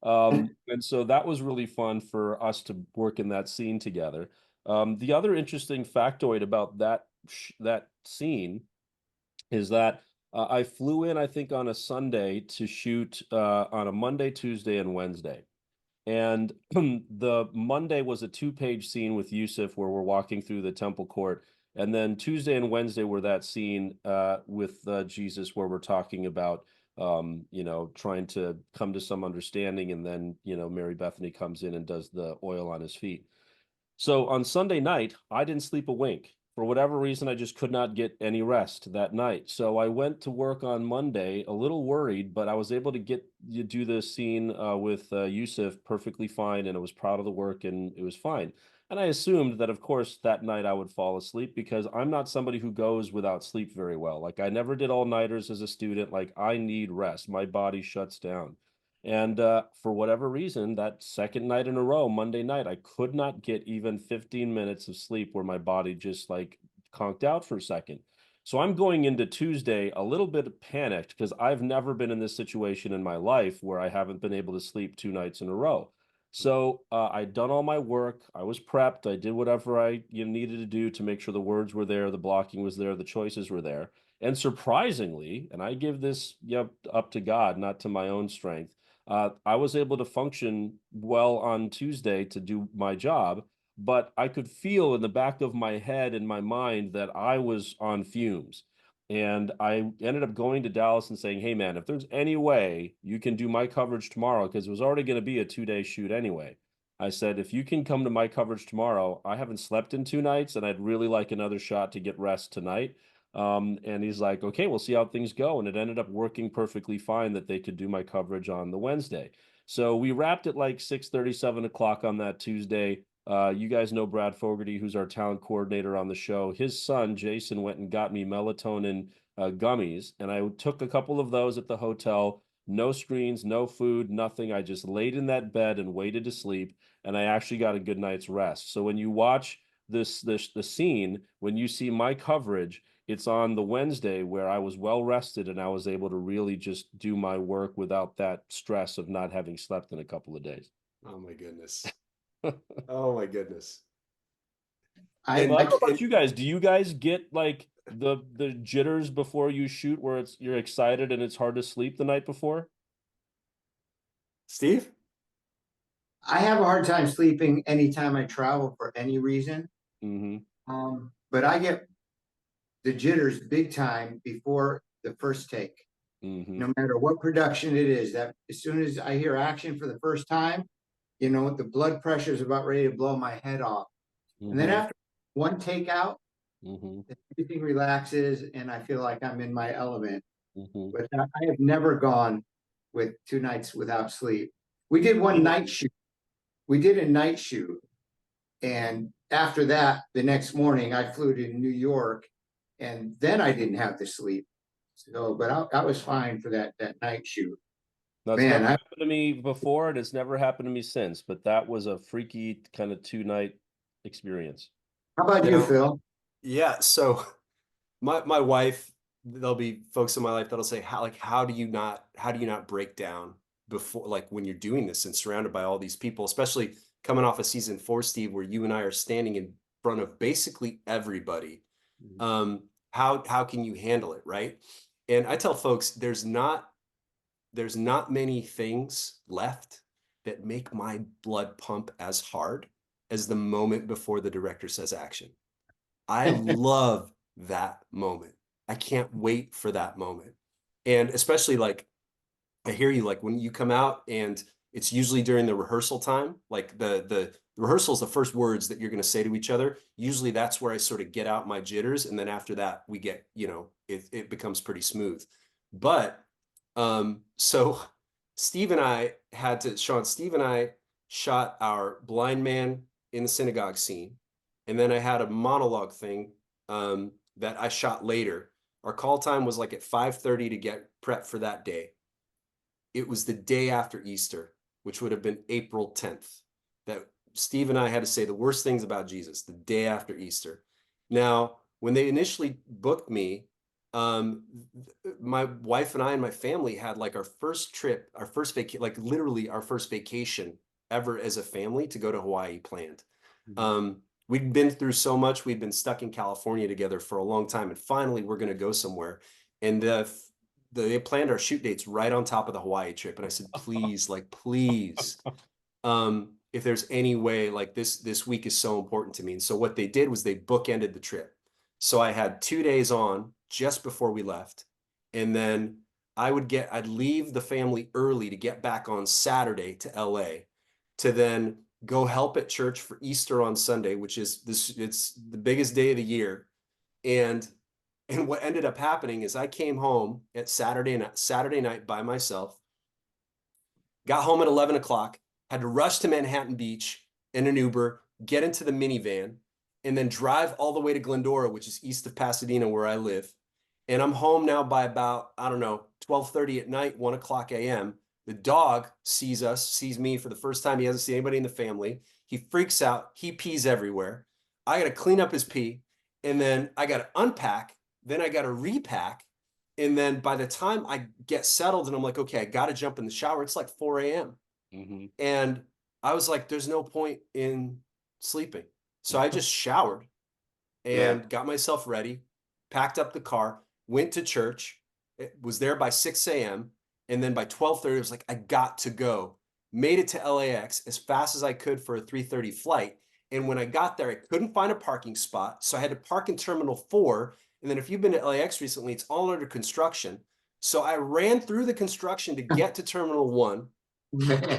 And so that was really fun for us to work in that scene together. The other interesting factoid about that scene is that I flew in, I think, on a Sunday to shoot on a Monday, Tuesday, and Wednesday. And the Monday was a 2-page scene with Yusuf where we're walking through the temple court. And then Tuesday and Wednesday were that scene with Jesus where we're talking about, trying to come to some understanding. And then, Mary Bethany comes in and does the oil on his feet. So on Sunday night, I didn't sleep a wink. For whatever reason, I just could not get any rest that night. So I went to work on Monday, a little worried, but I was able to do the scene with Yusuf perfectly fine, and I was proud of the work, and it was fine. And I assumed that, of course, that night I would fall asleep because I'm not somebody who goes without sleep very well. Like I never did all-nighters as a student. Like I need rest. My body shuts down. And for whatever reason, that second night in a row, Monday night, I could not get even 15 minutes of sleep where my body just like conked out for a second. So I'm going into Tuesday a little bit panicked because I've never been in this situation in my life where I haven't been able to sleep 2 nights in a row. So I'd done all my work. I was prepped. I did whatever I needed to do to make sure the words were there, the blocking was there, the choices were there. And surprisingly, and I give this up to God, not to my own strength, I was able to function well on Tuesday to do my job, but I could feel in the back of my head and my mind that I was on fumes. And I ended up going to Dallas and saying, hey, man, if there's any way you can do my coverage tomorrow, because it was already going to be a 2-day shoot anyway. I said, if you can come to my coverage tomorrow, I haven't slept in 2 nights and I'd really like another shot to get rest tonight. And he's like, okay, we'll see how things go. And it ended up working perfectly fine that they could do my coverage on the Wednesday. So we wrapped at like 6:30, 7 o'clock on that Tuesday. You guys know Brad Fogarty, who's our talent coordinator on the show. His son, Jason, went and got me melatonin gummies. And I took a couple of those at the hotel. No screens, no food, nothing. I just laid in that bed and waited to sleep. And I actually got a good night's rest. So when you watch the scene, when you see my coverage, It's on the Wednesday where I was well rested and I was able to really just do my work without that stress of not having slept in a couple of days. Oh my goodness. Oh my goodness. I, Well, I don't know I about you guys. Do you guys get like the jitters before you shoot where you're excited and it's hard to sleep the night before? Steve? I have a hard time sleeping anytime I travel for any reason. Mm-hmm. But I get the jitters big time before the first take. Mm-hmm. No matter what production it is, that as soon as I hear action for the first time, you know, the blood pressure is about ready to blow my head off. And then Mm-hmm. after one takeout, Mm-hmm. everything relaxes and I feel like I'm in my element. Mm-hmm. But I have never gone with 2 nights without sleep. We did one night shoot. We did a night shoot. And after that, the next morning, I flew to New York and then I didn't have to sleep. So, but I was fine for that night shoot. That's Man, never I, happened to me before, and it's never happened to me since. But that was a freaky kind of 2 night experience. how about you, Now, Phil? yeah, so my wife, there'll be folks in my life that'll say, how do you not break down before, like when you're doing this and surrounded by all these people, especially coming off of season 4, Steve, where you and I are standing in front of basically everybody. How can you handle it, right? And I tell folks there's not many things left that make my blood pump as hard as the moment before the director says action. I love that moment. I can't wait for that moment. And especially like, I hear you, like when you come out and it's usually during the rehearsal time, like the rehearsal is the first words that you're going to say to each other. Usually that's where I sort of get out my jitters. And then after that, we get, it becomes pretty smooth. But so Steve and I Steve and I shot our blind man in the synagogue scene. And then I had a monologue thing that I shot later. Our call time was like at 5:30 to get prepped for that day. It was the day after Easter, which would have been April 10th, that Steve and I had to say the worst things about Jesus the day after Easter. Now, when they initially booked me, my wife and I and my family had like our first trip, our first vacation, like literally our first vacation ever as a family to go to Hawaii planned. We'd been through so much. We'd been stuck in California together for a long time. And finally, we're going to go somewhere. And they planned our shoot dates right on top of the Hawaii trip. And I said, please, like, please, if there's any way, like this week is so important to me. And so what they did was they bookended the trip. So I had 2 days on just before we left. And then I'd leave the family early to get back on Saturday to LA to then go help at church for Easter on Sunday, which is it's the biggest day of the year. And what ended up happening is I came home at Saturday night by myself, got home at 11 o'clock, had to rush to Manhattan Beach in an Uber, get into the minivan, and then drive all the way to Glendora, which is east of Pasadena where I live. And I'm home now by about, I don't know, 12:30 at night, 1 o'clock a.m. The dog sees me for the first time. He hasn't seen anybody in the family. He freaks out. He pees everywhere. I got to clean up his pee. And then I got to unpack. Then I got to repack. And then by the time I get settled and I'm like, okay, I got to jump in the shower, it's like 4 a.m. And I was like, there's no point in sleeping. So I just showered and got myself ready, packed up the car, went to church, was there by 6 a.m. And then by 12:30, I was like, I got to go. Made it to LAX as fast as I could for a 3:30 flight. And when I got there, I couldn't find a parking spot. So I had to park in Terminal 4. And then if you've been to LAX recently, it's all under construction. So I ran through the construction to get to Terminal 1,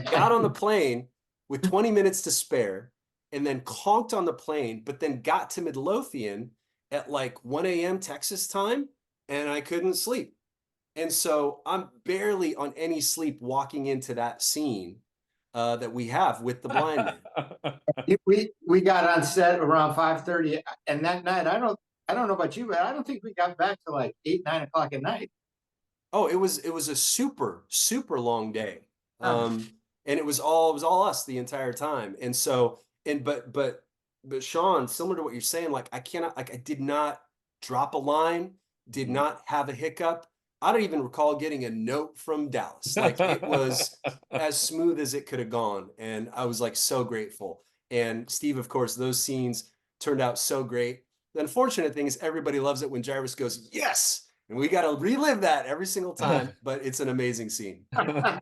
got on the plane with 20 minutes to spare, and then conked on the plane, but then got to Midlothian at like 1 a.m. Texas time, and I couldn't sleep. And so I'm barely on any sleep walking into that scene that we have with the blind man. We got on set around 5:30, and that night I don't know about you, but I don't think we got back to like 8, 9 o'clock at night. Oh, it was a super, super long day. And it was all us the entire time. And so, but Shaan, similar to what you're saying, like I cannot, like I did not drop a line, did not have a hiccup. I don't even recall getting a note from Dallas. Like, it was as smooth as it could have gone. And I was like so grateful. And Steve, of course, those scenes turned out so great. The unfortunate thing is everybody loves it when Jarvis goes, yes. And we got to relive that every single time, but it's an amazing scene. Well,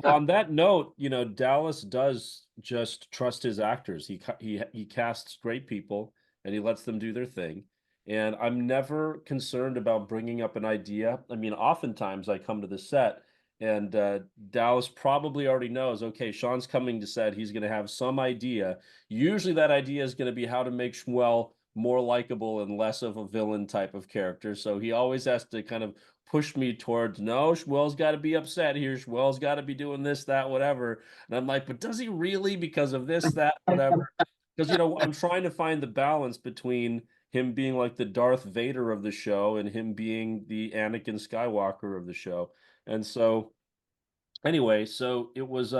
on that note, you know, Dallas does just trust his actors. He casts great people and he lets them do their thing. And I'm never concerned about bringing up an idea. I mean, oftentimes I come to the set and Dallas probably already knows, okay, Shaan's coming to set. He's going to have some idea. Usually that idea is going to be how to make Shmuel more likable and less of a villain type of character. So he always has to kind of push me towards, no, Shmuel's got to be upset here. Shmuel's got to be doing this, that, whatever. And I'm like, but does he really? Because of this, that, whatever. Because, you know, I'm trying to find the balance between him being like the Darth Vader of the show and him being the Anakin Skywalker of the show. And so anyway, so it was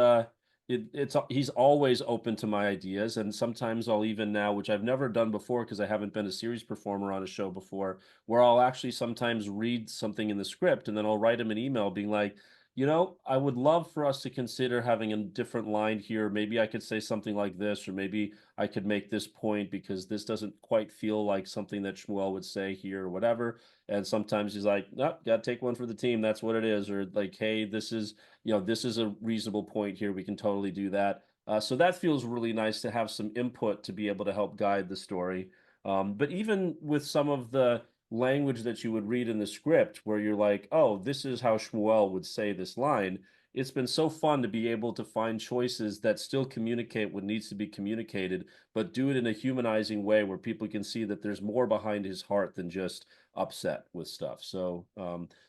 it's he's always open to my ideas, and sometimes I'll even now, which I've never done before because I haven't been a series performer on a show before, where I'll actually sometimes read something in the script and then I'll write him an email being like, you know, I would love for us to consider having a different line here. Maybe I could say something like this, or maybe I could make this point because this doesn't quite feel like something that Shmuel would say here or whatever. And sometimes he's like, no, got to take one for the team. That's what it is. Or like, hey, this is, you know, this is a reasonable point here. We can totally do that. So that feels really nice to have some input to be able to help guide the story. But even with some of the language that you would read in the script where you're like, oh, this is how Shmuel would say this line, it's been so fun to be able to find choices that still communicate what needs to be communicated, but do it in a humanizing way where people can see that there's more behind his heart than just upset with stuff. So,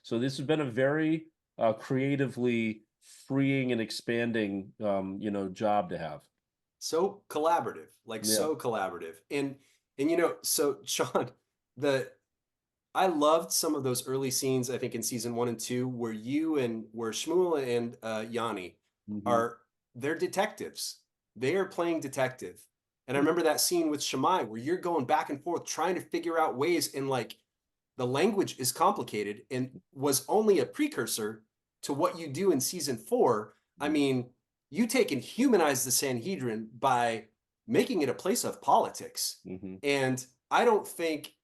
so this has been a very creatively freeing and expanding, you know, job to have. So collaborative, like Yeah. so collaborative. And you know, so Shaan, the I loved some of those early scenes, I think in season 1 and 2, where Shmuel and Yanni Mhm. are they're detectives. They are playing detective. And I remember that scene with Shammai where you're going back and forth trying to figure out ways, and like the language is complicated and was only a precursor to what you do in season 4. I mean, you take and humanize the Sanhedrin by making it a place of politics. Mhm. And I don't think,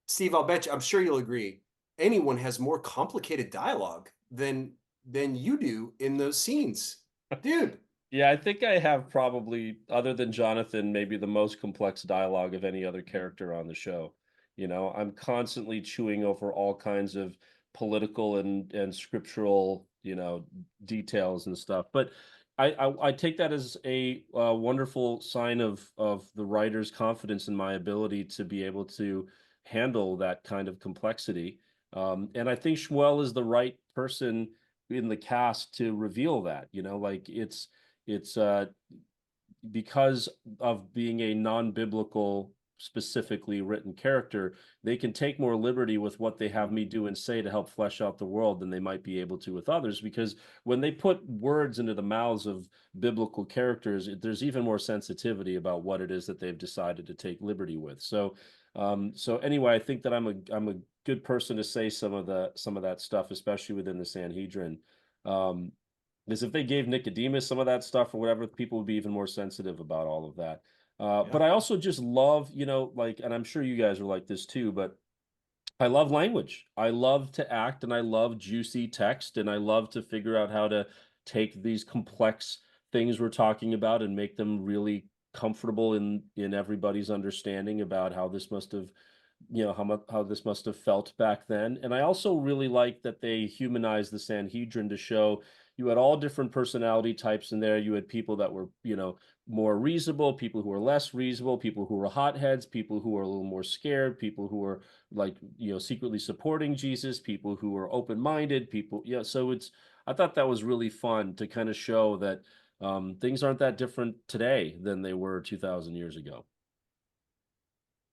Steve, I'll bet you, I'm sure you'll agree, anyone has more complicated dialogue than you do in those scenes. Dude, Yeah, I think I have probably, other than Jonathan, maybe the most complex dialogue of any other character on the show. You know, I'm constantly chewing over all kinds of political and scriptural, you know, details and stuff. But I take that as a wonderful sign of the writer's confidence in my ability to be able to handle that kind of complexity. And I think Shmuel is the right person in the cast to reveal that. You know, like it's because of being a non-biblical specifically written character, they can take more liberty with what they have me do and say to help flesh out the world than they might be able to with others, because when they put words into the mouths of biblical characters, there's even more sensitivity about what it is that they've decided to take liberty with. So so anyway, I think that I'm a good person to say some of that stuff, especially within the Sanhedrin. um is if they gave Nicodemus some of that stuff or whatever, people would be even more sensitive about all of that. yeah. But I also just love, you know, like, and I'm sure you guys are like this too, but I love language. I love to act and I love juicy text and I love to figure out how to take these complex things we're talking about and make them really comfortable in everybody's understanding about how this must have, you know, how this must have felt back then. And I also really like that they humanized the Sanhedrin to show you had all different personality types in there. You had people that were, you know, more reasonable, people who were less reasonable, people who were hotheads, people who were a little more scared, people who were like, you know, secretly supporting Jesus, people who were open-minded, people, yeah. So it's, I thought that was really fun to kind of show that things aren't that different today than they were 2000 years ago.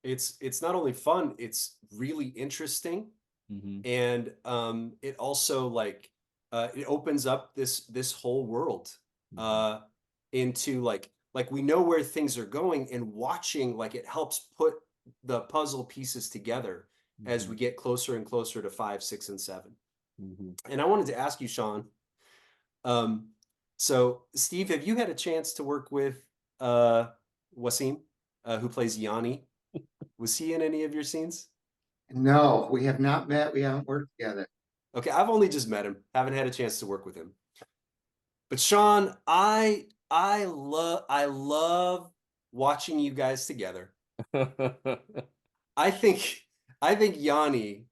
It's not only fun, it's really interesting. Mm-hmm. And it also like it opens up this whole world Mm-hmm. into like we know where things are going, and watching like it helps put the puzzle pieces together as we get closer and closer to 5, 6, and 7. And I wanted to ask you, Shaan. So Steve, have you had a chance to work with Wasim, who plays Yanni? Was he in any of your scenes? No, we have not met. We haven't worked together. Okay, I've only just met him. Haven't had a chance to work with him. But Shaan, I love watching you guys together. I think Yanni,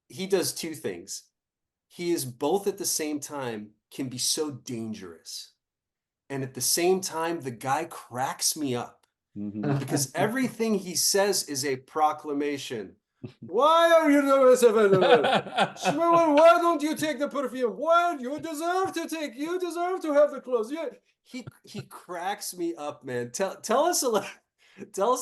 he does two things. He is both at the same time can be so dangerous. And at the same time, the guy cracks me up because everything he says is a proclamation. Why are you doing Shmuel, why don't you take the perfume? Why you deserve to have the clothes. Yeah. He cracks me up, man. Tell us a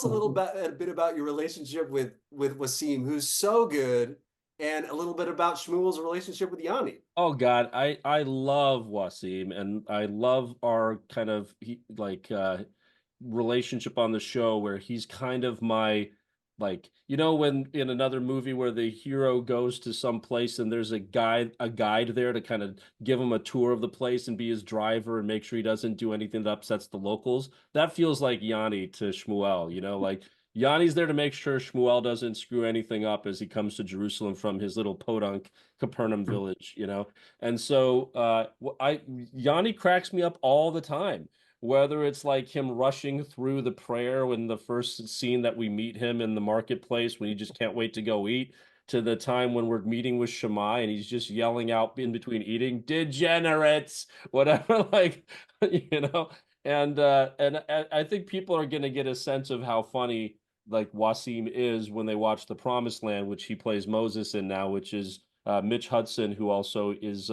little bit about your relationship with Wasim, who's so good, and a little bit about Shmuel's relationship with Yanni. Oh God, I love Wasim, and I love our kind of relationship on the show where he's kind of my, like, when in another movie where the hero goes to some place and there's a guide there to kind of give him a tour of the place and be his driver and make sure he doesn't do anything that upsets the locals. That feels like Yanni to Shmuel, like Yanni's there to make sure Shmuel doesn't screw anything up as he comes to Jerusalem from his little podunk Capernaum village. And so Yanni cracks me up all the time, whether it's like him rushing through the prayer when the first scene that we meet him in the marketplace when he just can't wait to go eat, to the time when we're meeting with Shammai and he's just yelling out in between eating, degenerates, whatever, like, and I think people are going to get a sense of how funny like Wasim is when they watch The Promised Land, which he plays Moses in now, which is Mitch Hudson, who also is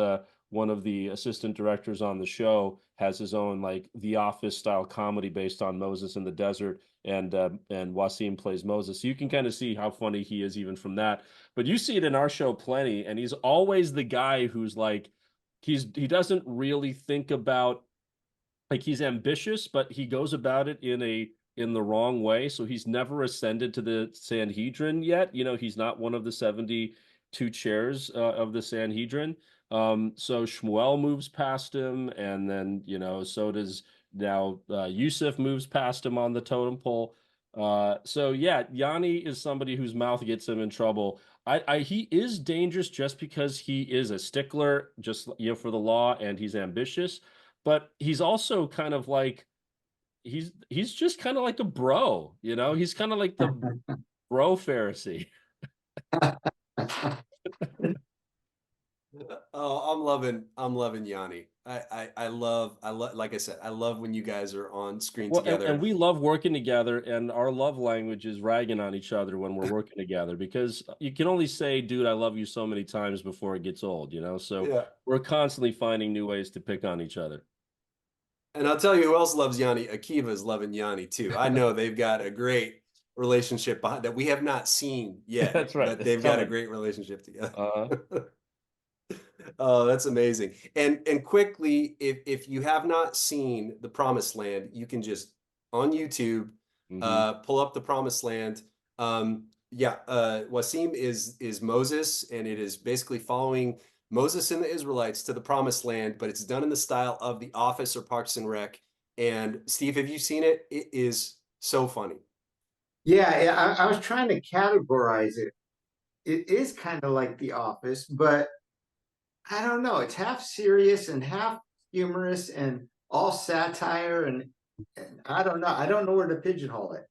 one of the assistant directors on the show, has his own like The Office style comedy based on Moses in the desert, and Wasim plays Moses. So you can kind of see how funny he is even from that. But you see it in our show plenty, and he's always the guy who's like he doesn't really think about, like, he's ambitious, but he goes about it in the wrong way. So he's never ascended to the Sanhedrin yet. He's not one of the 72 chairs of the Sanhedrin. So Shmuel moves past him, and then so does now Yusuf moves past him on the totem pole. So yeah, Yanni is somebody whose mouth gets him in trouble. He is dangerous just because he is a stickler, just for the law, and he's ambitious, but he's also kind of like he's just kind of like a bro, he's kind of like the bro Pharisee. Oh, I'm loving Yanni. I love, like I said, I love when you guys are on screen Well, and together. we love working together, and our love language is ragging on each other when we're working together, because you can only say, dude, I love you so many times before it gets old, so Yeah. we're constantly finding new ways to pick on each other. And I'll tell you who else loves Yanni. Akiva is loving Yanni too. I know they've got a great relationship behind that we have not seen yet, That's right. but It's they've got a coming. great relationship together. Uh, Oh, that's amazing. And quickly, if you have not seen The Promised Land, you can just on YouTube mhm. pull up The Promised Land. Yeah, Wasim is Moses, and it is basically following Moses and the Israelites to the Promised Land, but it's done in the style of The Office or Parks and Rec. And Steve, have you seen it? It is so funny. Yeah, I was trying to categorize it. It is kind of like The Office, but I don't know. It's half serious and half humorous and all satire, and I don't know. I don't know where to pigeonhole it.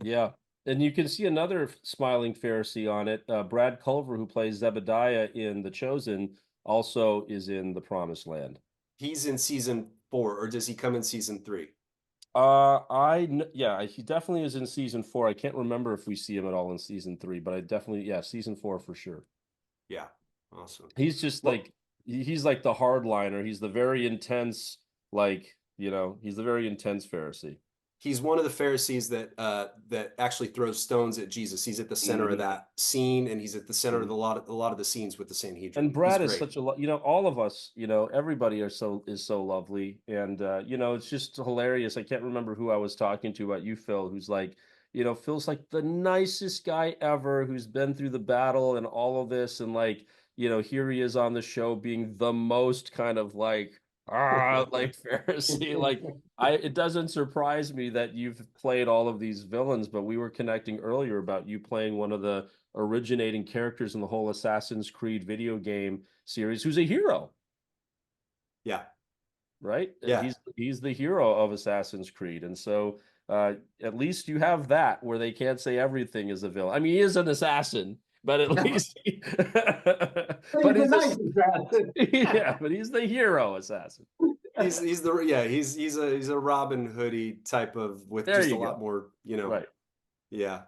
Yeah. And you can see another smiling Pharisee on it. Brad Culver, who plays Zebediah in The Chosen, also is in The Promised Land. He's in season 4, or does he come in season 3? Yeah, he definitely is in season 4. I can't remember if we see him at all in season 3, but I definitely, yeah, season 4 for sure. Yeah, awesome. He's just Well, like he's like the hardliner. He's the very intense, like, he's the very intense Pharisee. he's one of the Pharisees that actually throws stones at Jesus. He's at the center of Mhm. that scene, and he's at the center of Mhm. a lot of the scenes with the And Sanhedrin. He's Brad is great. such a all of us, everybody is so lovely, and it's just hilarious. I can't remember who I was talking to about you, Phil, who's like, feels like the nicest guy ever who's been through the battle and all of this. And like, here he is on the show being the most kind of like, like Pharisee. Like, it doesn't surprise me that you've played all of these villains, but we were connecting earlier about you playing one of the originating characters in the whole Assassin's Creed video game series, who's a hero, Yeah. right? Yeah. He's the hero of Assassin's Creed, and so at least you have that where they can't say everything is a villain. I mean, he is an assassin, but at least, but He's a he's nice assassin. yeah, but he's the hero assassin. He's a Robin Hoodie type of, with There just a you lot go. more, Right. yeah,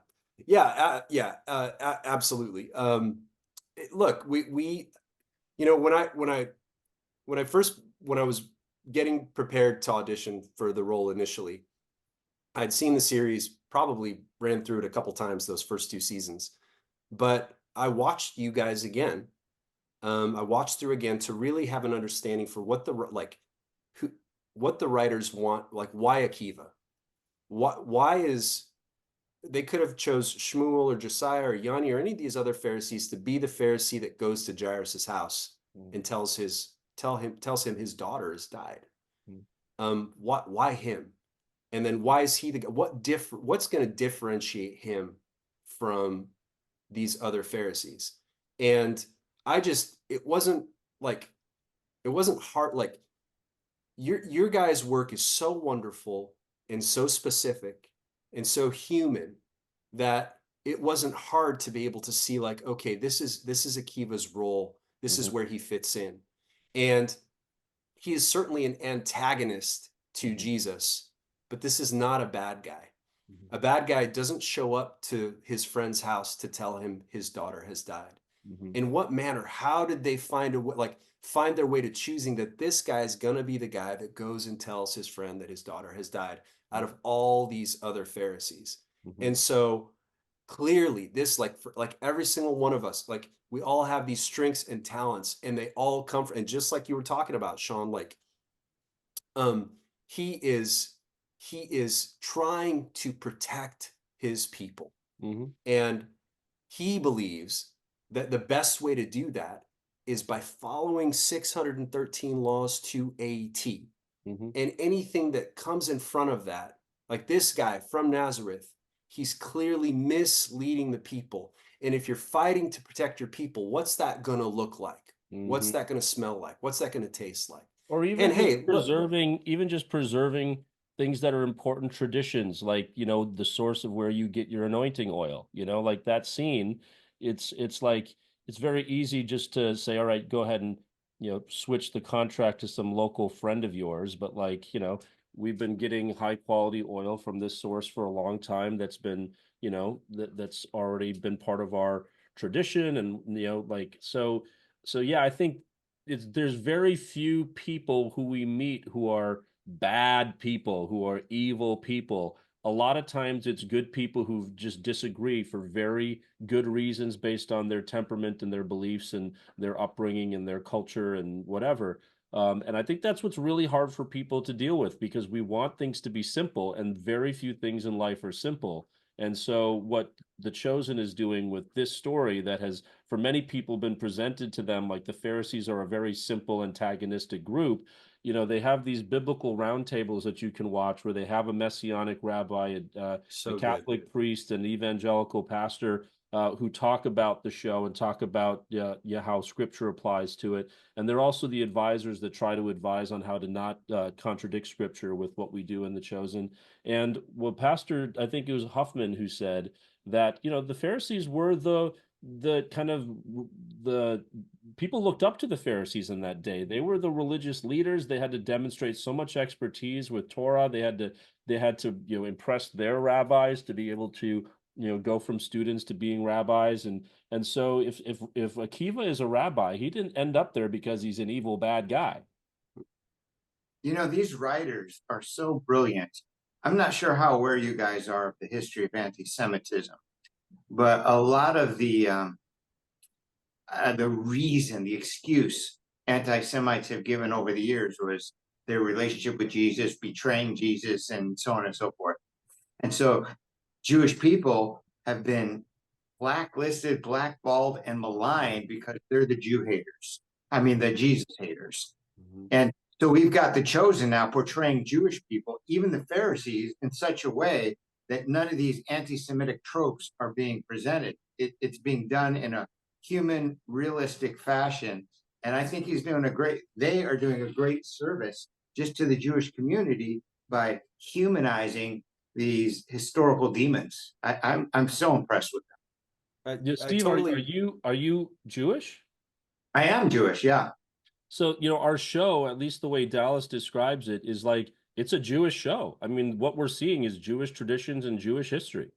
absolutely. Look, when I was getting prepared to audition for the role initially, I'd seen the series, probably ran through it a couple times those first 2 seasons, but I watched you guys again. I watched through again to really have an understanding for who, what the writers want, like why Akiva, why is they could have chose Shmuel or Josiah or Yanni or any of these other Pharisees to be the Pharisee that goes to Jairus's house and tells him his daughter has died. Why him? And then why is he what's going to differentiate him from these other Pharisees? And it wasn't hard. Like your guys' work is so wonderful and so specific and so human that it wasn't hard to be able to see like, okay, this is Akiva's role. This is where he fits in. And he is certainly an antagonist to Jesus, but this is not a bad guy. A bad guy doesn't show up to his friend's house to tell him his daughter has died. In what manner? How did they find their way to choosing that this guy is going to be the guy that goes and tells his friend that his daughter has died out of all these other Pharisees? And so clearly this, like every single one of us, like we all have these strengths and talents, and they all come from, and just like you were talking about, Shaan, like he is trying to protect his people. And he believes that the best way to do that is by following 613 laws to a T. And anything that comes in front of that, like this guy from Nazareth, he's clearly misleading the people. And if you're fighting to protect your people, what's that going to look like? What's that going to smell like? What's that going to taste like? Or even just preserving things that are important traditions, like, the source of where you get your anointing oil, like that scene. It's like, it's very easy just to say, all right, go ahead and, switch the contract to some local friend of yours. But like, we've been getting high quality oil from this source for a long time. That's been, that's already been part of our tradition. And, so yeah, I think there's very few people who we meet who are bad people, who are evil people. A lot of times it's good people who just disagree for very good reasons based on their temperament and their beliefs and their upbringing and their culture and whatever. And I think that's what's really hard for people to deal with, because we want things to be simple, and very few things in life are simple. And so what The Chosen is doing with this story that has, for many people, been presented to them like the Pharisees are a very simple antagonistic group. They have these biblical roundtables that you can watch where they have a messianic rabbi, a Catholic priest, an evangelical pastor who talk about the show and talk about how scripture applies to it. And they're also the advisors that try to advise on how to not contradict scripture with what we do in The Chosen. And Pastor, I think it was Huffman who said that, the Pharisees were the kind of the people looked up to the Pharisees in that day. They were the religious leaders. They had to demonstrate so much expertise with Torah. They had to impress their rabbis to be able to go from students to being rabbis. And so if Akiva is a rabbi, he didn't end up there because he's an evil bad guy. These writers are so brilliant. I'm not sure how aware you guys are of the history of anti-Semitism, but a lot of the reason, the excuse anti-Semites have given over the years was their relationship with Jesus, betraying Jesus, and so on and so forth. And so Jewish people have been blacklisted, blackballed, and maligned because they're the Jew haters. I mean, the Jesus haters. Mhm. And so we've got the chosen now portraying Jewish people, even the Pharisees, in such a way that none of these anti-Semitic tropes are being presented. It's being done in a human, realistic fashion. And I think they are doing a great service just to the Jewish community by humanizing these historical demons. I'm so impressed with them. Yeah, I Steve, totally. are you Jewish? I am Jewish, yeah. So, our show, at least the way Dallas describes it, is like it's a Jewish show. I mean, what we're seeing is Jewish traditions and Jewish history.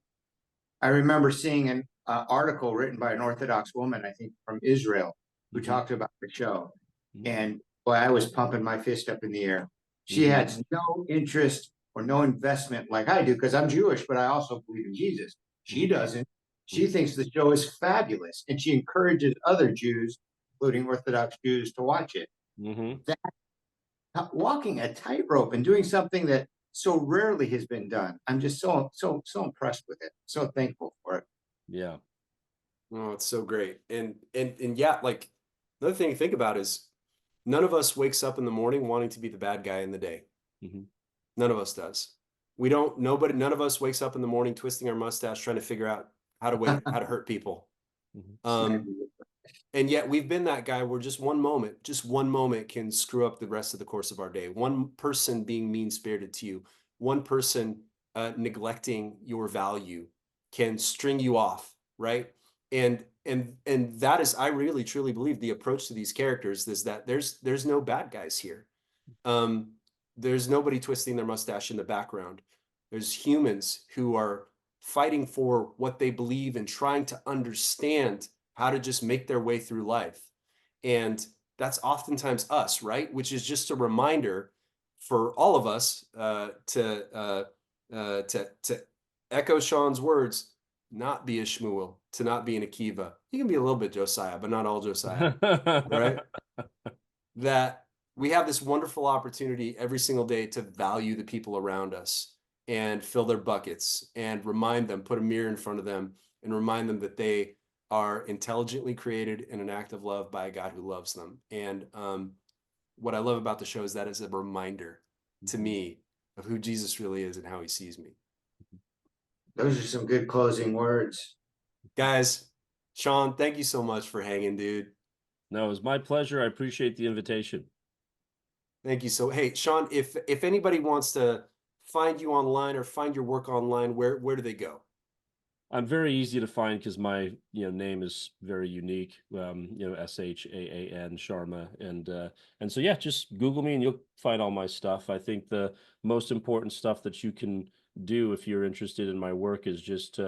I remember seeing an article written by an Orthodox woman, I think from Israel, who Mhm. talked about the show. Mhm. And boy, I was pumping my fist up in the air. She Mhm. had no interest or no investment like I do, because I'm Jewish, but I also believe in Jesus. She Mhm. doesn't. She thinks the show is fabulous, and she encourages other Jews, including Orthodox Jews, to watch it. Mhm. Walking a tightrope and doing something that so rarely has been done. I'm just so impressed with it. So thankful for it. Yeah. Oh, it's so great. And yeah, like another thing to think about is none of us wakes up in the morning wanting to be the bad guy in the day. Mhm. None of us does. None of us wakes up in the morning twisting our mustache trying to figure out how to hurt people. Mhm. Um, and yet we've been that guy where just one moment can screw up the rest of the course of our day. One person being mean-spirited to you, one person neglecting your value can string you off, right? And that is, I really truly believe the approach to these characters is that there's no bad guys here. Um, there's nobody twisting their mustache in the background. There's humans who are fighting for what they believe and trying to understand how to just make their way through life. And that's oftentimes us, right? Which is just a reminder for all of us to echo Shaan's words, not be a Shmuel, to not be an Akiva. You can be a little bit Josiah, but not all Josiah, right? That we have this wonderful opportunity every single day to value the people around us and fill their buckets and remind them, put a mirror in front of them and remind them that they are intelligently created in an act of love by a God who loves them. And what I love about the show is that it's a reminder to me of who Jesus really is and how he sees me. Those are some good closing words. Guys, Shaan, thank you so much for hanging, dude. No, it was my pleasure. I appreciate the invitation. Thank you. So, hey, Shaan, if anybody wants to find you online or find your work online, where do they go? I'm very easy to find because my name is very unique. Shaan Sharma, and so yeah, just Google me and you'll find all my stuff. I think the most important stuff that you can do if you're interested in my work is just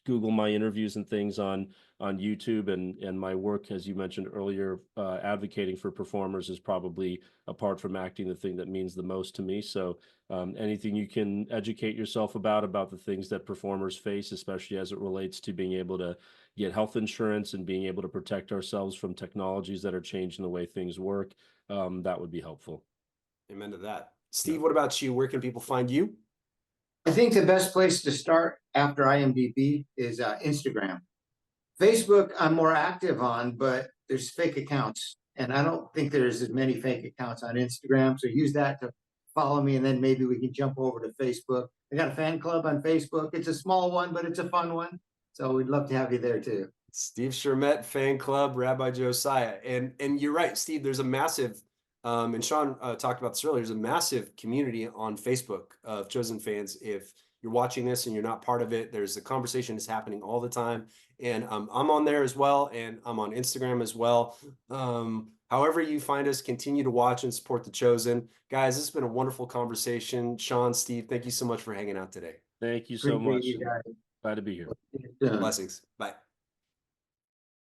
Google my interviews and things on YouTube, and my work, as you mentioned earlier, advocating for performers is probably, apart from acting, the thing that means the most to me. So anything you can educate yourself about the things that performers face, especially as it relates to being able to get health insurance and being able to protect ourselves from technologies that are changing the way things work, that would be helpful. Amen to that. Yeah. Steve, what about you? Where can people find you? I think the best place to start after IMDb is Instagram. Facebook, I'm more active on, but there's fake accounts. And I don't think there's as many fake accounts on Instagram. So use that to follow me. And then maybe we can jump over to Facebook. I got a fan club on Facebook. It's a small one, but it's a fun one. So we'd love to have you there too. Steve Shermett, fan club, Rabbi Josiah. And you're right, Steve, there's a massive, and Shaan talked about this earlier, there's a massive community on Facebook of Chosen fans. If you're watching this and you're not part of it, there's a conversation that's happening all the time. And I'm on there as well, and I'm on Instagram as well. However you find us, continue to watch and support The Chosen. Guys, this has been a wonderful conversation. Shaan, Steve, thank you so much for hanging out today. Thank you so Appreciate much. you guys. Glad to be here. See you soon. Blessings. Bye.